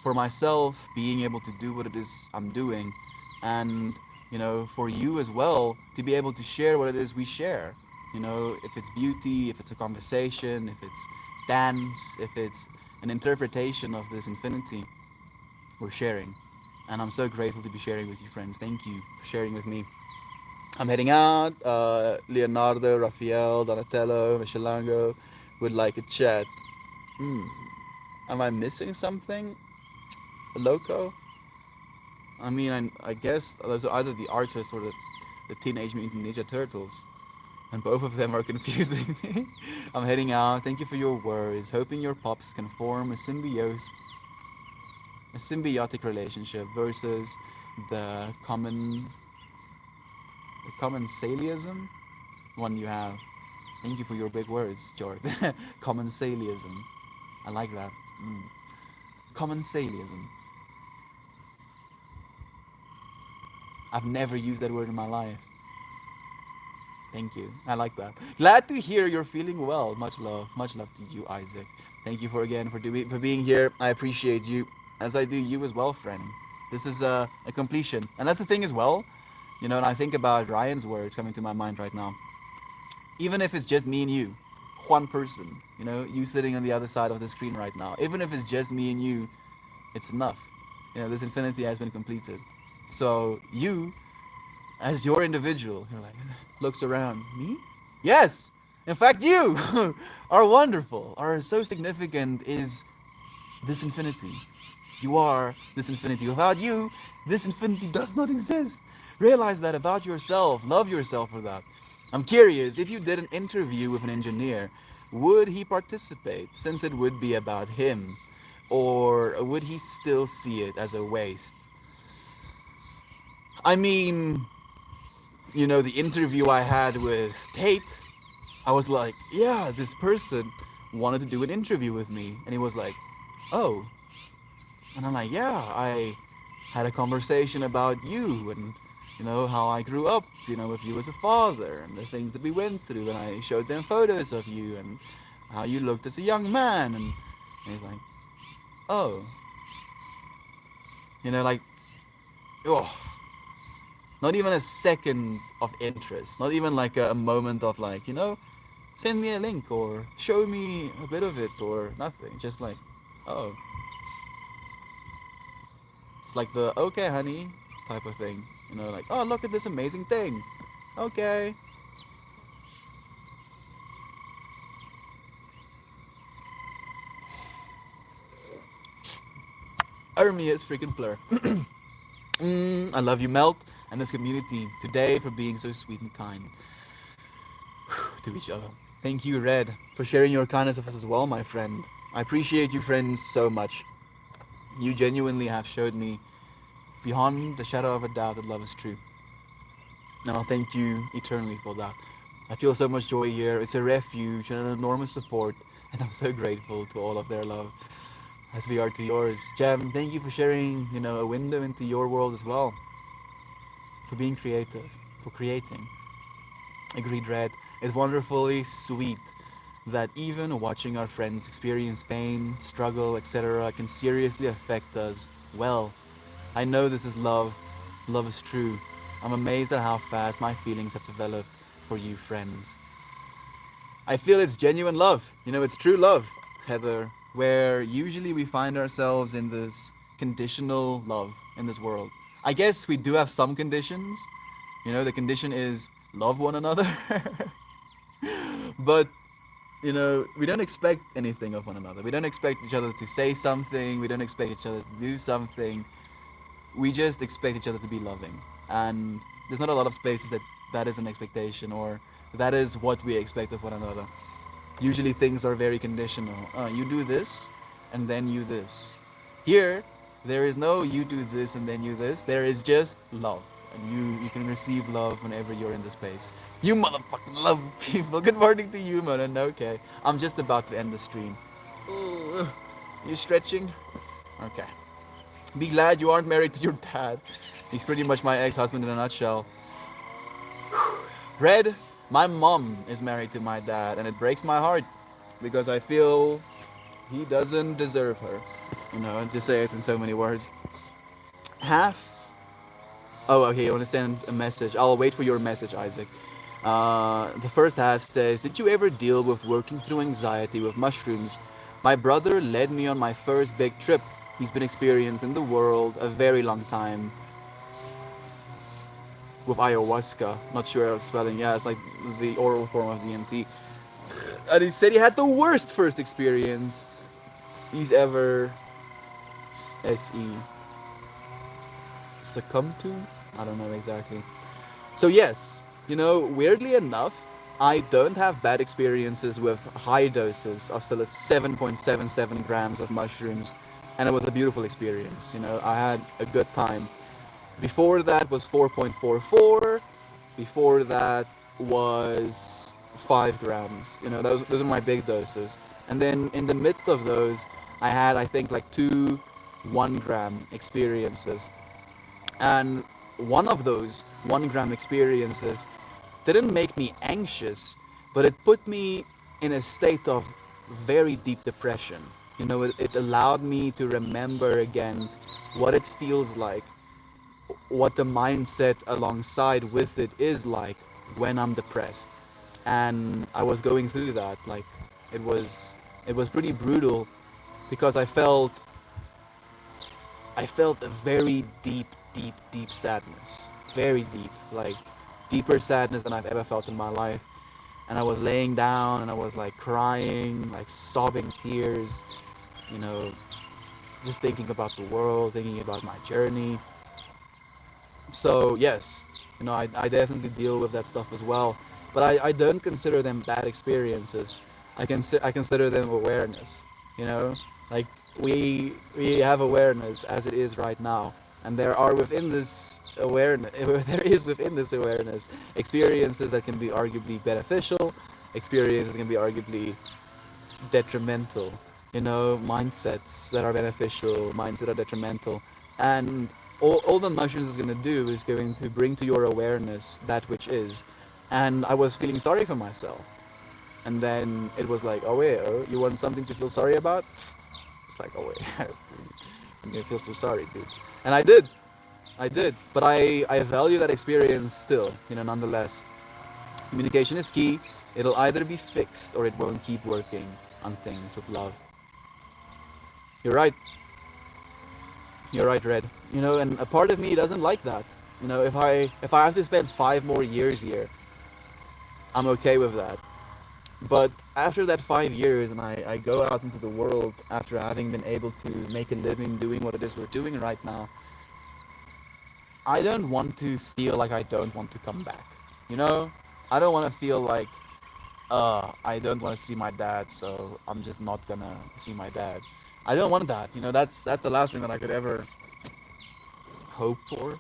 for myself, being able to do what it is I'm doing, and you know, for you as well to be able to share what it is we share. You know, if it's beauty, if it's a conversation, if it's dance, if it's an interpretation of this infinity, we're sharing. And I'm so grateful to be sharing with you, friends. Thank you for sharing with me. I'm heading out. Leonardo, Raphael, Donatello, Michelango would like a chat. Hmm. Am I missing something? Loco? I mean, I guess those are either the artists or the Teenage Mutant Ninja Turtles. And both of them are confusing me. I'm heading out. Thank you for your words. Hoping your pops can form a symbiotic relationship versus the common saliism. one you have. Thank you for your big words, George. Commensalism. I like that. Mm. Commensalism. I've never used that word in my life. Thank you. I like that. Glad to hear you're feeling well. Much love. Much love to you, Isaac. Thank you for again for being here. I appreciate you, as I do you as well, friend. This is a completion, and that's the thing as well. You know, and I think about Ryan's words coming to my mind right now. Even if it's just me and you, one person, you know, you sitting on the other side of the screen right now. Even if it's just me and you, it's enough. You know, this infinity has been completed. So you, as your individual, you're like, looks around, me? Yes! In fact, you are wonderful, are so significant is this infinity. You are this infinity. Without you, this infinity does not exist. Realize that about yourself. Love yourself for that. I'm curious, if you did an interview with an engineer, would he participate since it would be about him? Or would he still see it as a waste? I mean, you know, the interview I had with Tate, I was like, yeah, this person wanted to do an interview with me. And he was like, oh. And I'm like, yeah, I had a conversation about you and, you know, how I grew up, you know, with you as a father and the things that we went through. And I showed them photos of you and how you looked as a young man. And he's like, oh. You know, like, oh. Not even a second of interest. Not even like a moment of like, you know, send me a link or show me a bit of it or nothing. Just like, oh. It's like the okay, honey type of thing. You know, like, oh, look at this amazing thing. Okay. Ermias freaking Fleur. I love you, Melt, and this community today for being so sweet and kind to each other. Thank you, Red, for sharing your kindness with us as well, my friend. I appreciate you, friends, so much. You genuinely have showed me beyond the shadow of a doubt that love is true. And I'll thank you eternally for that. I feel so much joy here. It's a refuge and an enormous support, and I'm so grateful to all of their love, as we are to yours. Jem, thank you for sharing, you know, a window into your world as well, for being creative, for creating. Agreed, Red. It's wonderfully sweet that even watching our friends experience pain, struggle, etc., can seriously affect us. Well, I know this is love. Love is true. I'm amazed at how fast my feelings have developed for you, friends. I feel it's genuine love. You know, it's true love, Heather, where usually we find ourselves in this conditional love in this world. I guess we do have some conditions. You know, the condition is love one another. But, you know, we don't expect anything of one another. We don't expect each other to say something. We don't expect each other to do something. We just expect each other to be loving. And there's not a lot of spaces that that is an expectation or that is what we expect of one another. Usually things are very conditional. You do this, and then you this. Here, there is no you do this and then you this. There is just love. And you can receive love whenever you're in the space. You motherfucking love people. Good morning to you, man. Okay. I'm just about to end the stream. Ooh, you stretching? Okay. Be glad you aren't married to your dad. He's pretty much my ex-husband in a nutshell. Red, my mom is married to my dad, and it breaks my heart because I feel he doesn't deserve her. You know, to say it in so many words. Half. Oh, okay. You want to send a message? I'll wait for your message, Isaac. The first half says, "Did you ever deal with working through anxiety with mushrooms? My brother led me on my first big trip. He's been experienced in the world a very long time with ayahuasca. Not sure how it's spelling. Yeah, it's like the oral form of DMT. And he said he had the worst first experience he's ever SE succumbed to. I don't know exactly. So yes, you know, weirdly enough, I don't have bad experiences with high doses of still 7.77 grams of mushrooms, and it was a beautiful experience. You know, I had a good time. Before that was 4.44. Before that was 5 grams. Those are my big doses. And then in the midst of those, I had, I think, like two 1 gram experiences. And one of those 1 gram experiences didn't make me anxious, but it put me in a state of very deep depression. It allowed me to remember again what it feels like, what the mindset alongside with it is like when I'm depressed. And I was going through that. Like, it was pretty brutal because I felt a very deep, deep, deep sadness. Very deep. Like, deeper sadness than I've ever felt in my life. And I was laying down and I was like crying, like sobbing tears, you know, just thinking about the world, thinking about my journey. So, yes, I definitely deal with that stuff as well. But I don't consider them bad experiences. I consider them awareness, you know? Like, we have awareness as it is right now. And there are within this awareness, there is within this awareness experiences that can be arguably beneficial, experiences that can be arguably detrimental. Mindsets that are beneficial, mindsets that are detrimental. And all the mushrooms is going to do is going to bring to your awareness that which is. And I was feeling sorry for myself. And then it was like, oh wait, oh, you want something to feel sorry about? It's like, oh wait, I'm going to feel so sorry, dude. And I did. But I value that experience still, nonetheless. Communication is key. It'll either be fixed or it won't keep working on things with love. You're right. You're right, Red. And a part of me doesn't like that. If I have to spend 5 more years here, I'm okay with that. But after that 5 years and I go out into the world after having been able to make a living doing what it is we're doing right now, I don't want to feel like I don't want to come back. I don't want to feel like, I don't want to see my dad, so I'm just not gonna see my dad. I don't want that. That's the last thing that I could ever hope for.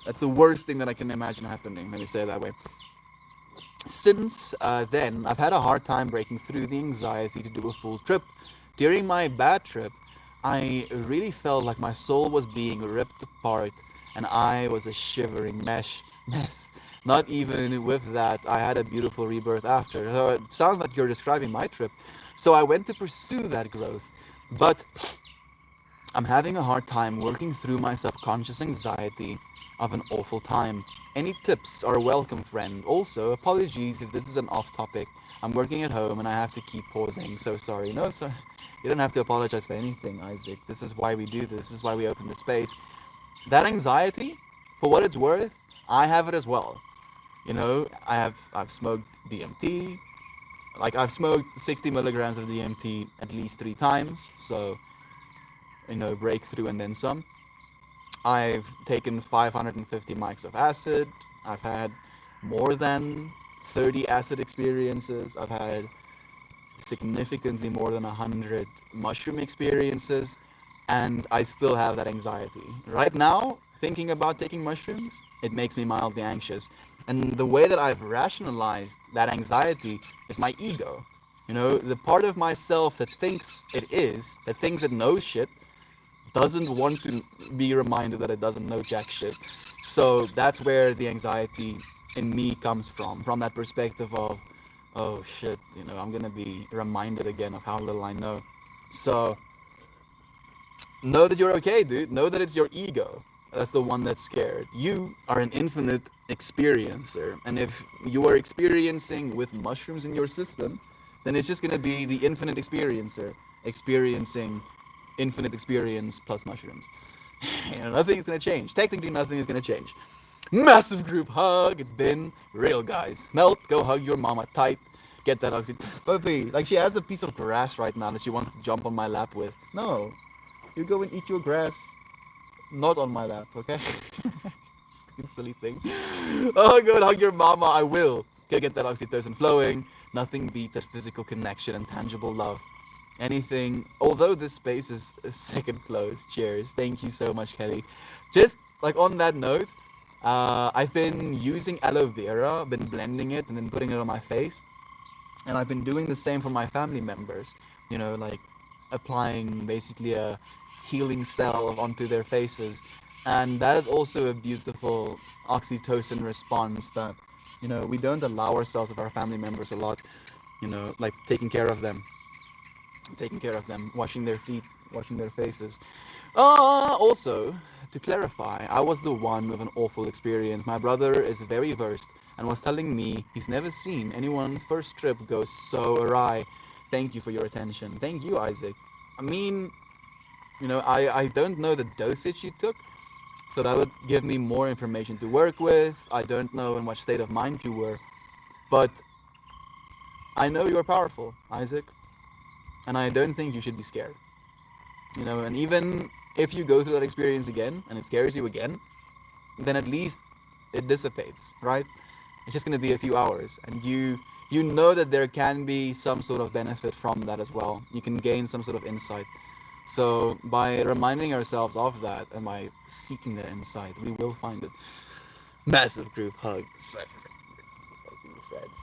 That's the worst thing that I can imagine happening. Let me say it that way. Since then, I've had a hard time breaking through the anxiety to do a full trip. During my bad trip, I really felt like my soul was being ripped apart and I was a shivering mess. Not even with that, I had a beautiful rebirth after. So it sounds like you're describing my trip. So I went to pursue that growth. But I'm having a hard time working through my subconscious anxiety of an awful time. Any tips are welcome, friend. Also, apologies if this is an off topic. I'm working at home and I have to keep pausing. So sorry. No, sir. You don't have to apologize for anything, Isaac. This is why we do this. This is why we open the space. That anxiety, for what it's worth, I have it as well. I've smoked DMT. Like, I've smoked 60 milligrams of DMT at least 3 times. So, breakthrough and then some. I've taken 550 mics of acid. I've had more than 30 acid experiences. I've had significantly more than 100 mushroom experiences. And I still have that anxiety. Right now, thinking about taking mushrooms, it makes me mildly anxious. And the way that I've rationalized that anxiety is my ego. The part of myself that thinks it knows shit, doesn't want to be reminded that it doesn't know jack shit. So that's where the anxiety in me comes from that perspective of, oh shit, I'm gonna be reminded again of how little I know. So know that you're okay, dude. Know that it's your ego that's the one that's scared. You are an infinite experiencer, and if you are experiencing with mushrooms in your system, then it's just gonna be the infinite experiencer experiencing infinite experience plus mushrooms. Nothing is gonna change. Technically, nothing is gonna change. Massive group hug. It's been real, guys. Melt, go hug your mama tight. Get that oxytocin. Puppy, like, she has a piece of grass right now that she wants to jump on my lap with. No, you go and eat your grass. Not on my lap, okay? Silly thing. Oh, good, hug your mama. I will. Okay, get that oxytocin flowing. Nothing beats that physical connection and tangible love. Anything, although this space is second close. Cheers. Thank you so much, Kelly. Just like on that note, I've been using aloe vera, been blending it and then putting it on my face. And I've been doing the same for my family members, you know, like applying basically a healing salve onto their faces. And that is also a beautiful oxytocin response that, you know, we don't allow ourselves of our family members a lot, you know, like taking care of them, washing their feet, washing their faces. Also, to clarify, I was the one with an awful experience. My brother is very versed and was telling me he's never seen anyone first trip go so awry. Thank you for your attention. Thank you, Isaac. I mean, you know, I don't know the dosage you took, so that would give me more information to work with. I don't know in what state of mind you were, but I know you're powerful, Isaac, and I don't think you should be scared. You know, and even if you go through that experience again and it scares you again, then at least it dissipates, right? It's just going to be a few hours, and you know that there can be some sort of benefit from that as well. You can gain some sort of insight. So by reminding ourselves of that and by seeking that insight, we will find it. Massive group hug.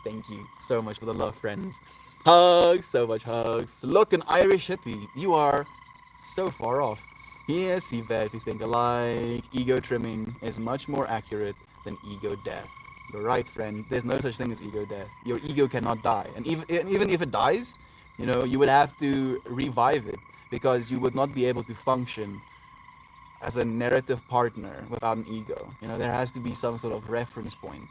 Thank you so much for the love, friends. Hugs, so much hugs. Look, an Irish hippie. You are so far off. Yes, Yvette, we think alike. Ego trimming is much more accurate than ego death. You're right, friend. There's no such thing as ego death. Your ego cannot die. And even if it dies, you know, you would have to revive it because you would not be able to function as a narrative partner without an ego. You know, there has to be some sort of reference point.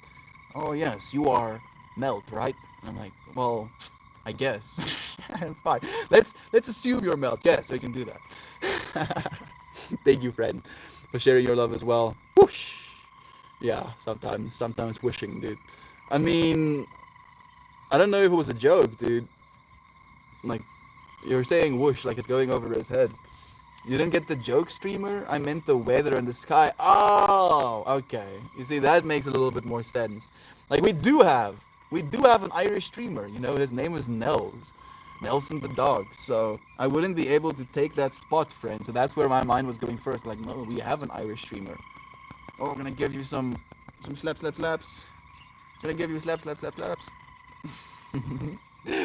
Oh yes, you are Melt, right? And I'm like, well, I guess. Fine. Let's assume you're Melt. Yes, we can do that. Thank you, friend, for sharing your love as well. Whoosh. Yeah, sometimes wishing, dude. I mean, I don't know if it was a joke, dude. Like, you're saying whoosh like it's going over his head. You didn't get the joke, streamer? I meant the weather and the sky. Oh, okay. You see, that makes a little bit more sense. Like, we do have an Irish streamer. You know, his name is Nels. Nelson the dog. So I wouldn't be able to take that spot, friend. So that's where my mind was going first. Like, no, we have an Irish streamer. Oh, we're gonna give you some slaps. Gonna give you slaps.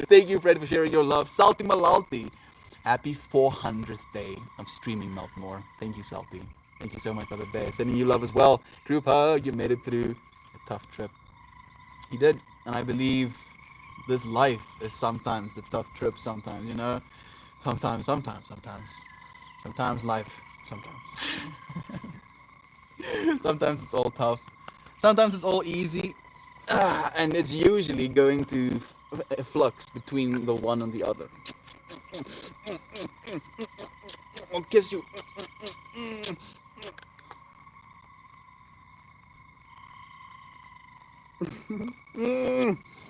Thank you, Fred, for sharing your love. Salty Malalti. Happy 400th day of streaming Meltmore. Thank you, Salty. Thank you so much, Brother Bear. Sending you love as well. Group hug, you made it through a tough trip. You did. And I believe this life is sometimes the tough trip, sometimes, you know? Sometimes. Sometimes life, sometimes. Sometimes it's all tough. Sometimes it's all easy. And it's usually going to flux between the one and the other. I'll kiss you.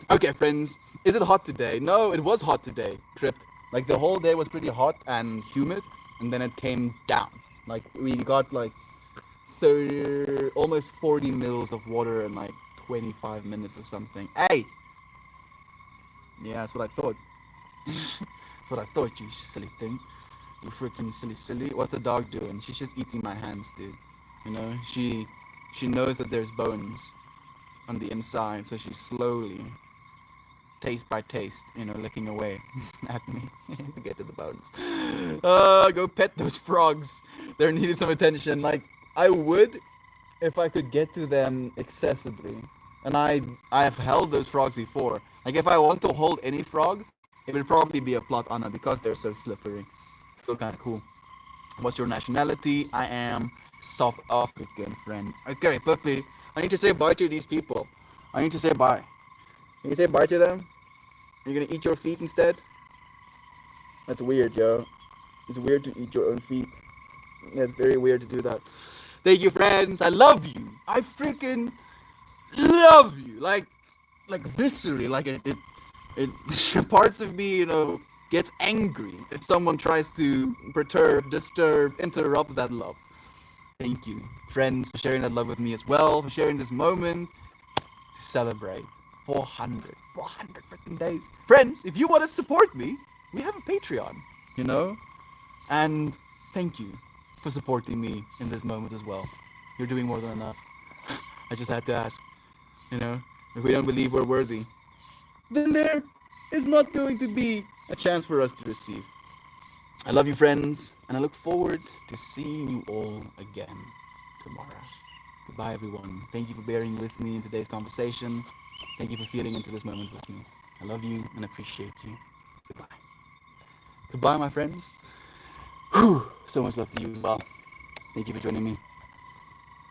Okay, friends. Is it hot today? No, it was hot today, Crypt. Like the whole day was pretty hot and humid, and then it came down. Like we got like 30, almost 40 mils of water in like 25 minutes or something. Hey! Yeah, that's what I thought. That's what I thought, you silly thing. You freaking silly. What's the dog doing? She's just eating my hands, dude. You know, she knows that there's bones on the inside, so she's slowly, taste by taste, you know, licking away at me to get to the bones. Go pet those frogs. They're needing some attention. Like I would, if I could get to them accessibly. And I've held those frogs before. Like if I want to hold any frog, it would probably be a plot Anna because they're so slippery. Feel kind of cool. What's your nationality? I am South African, friend. Okay, puppy. I need to say bye to these people. I need to say bye. Can you say bye to them? Are you gonna eat your feet instead? That's weird, yo. It's weird to eat your own feet. Yeah, it's very weird to do that. Thank you, friends. I love you. I freaking love you. Like viscerally. Like it parts of me, you know, gets angry if someone tries to perturb, disturb, interrupt that love. Thank you, friends, for sharing that love with me as well, for sharing this moment to celebrate 400 freaking days. Friends, if you want to support me, we have a Patreon, you know? And thank you for supporting me in this moment as well. You're doing more than enough. I just had to ask. You know, if we don't believe we're worthy, then there is not going to be a chance for us to receive. I love you, friends, and I look forward to seeing you all again tomorrow. Goodbye, everyone. Thank you for bearing with me in today's conversation. Thank you for feeling into this moment with me. I love you and appreciate you. Goodbye. Goodbye, my friends. Whew. So much love to you as well. Thank you for joining me.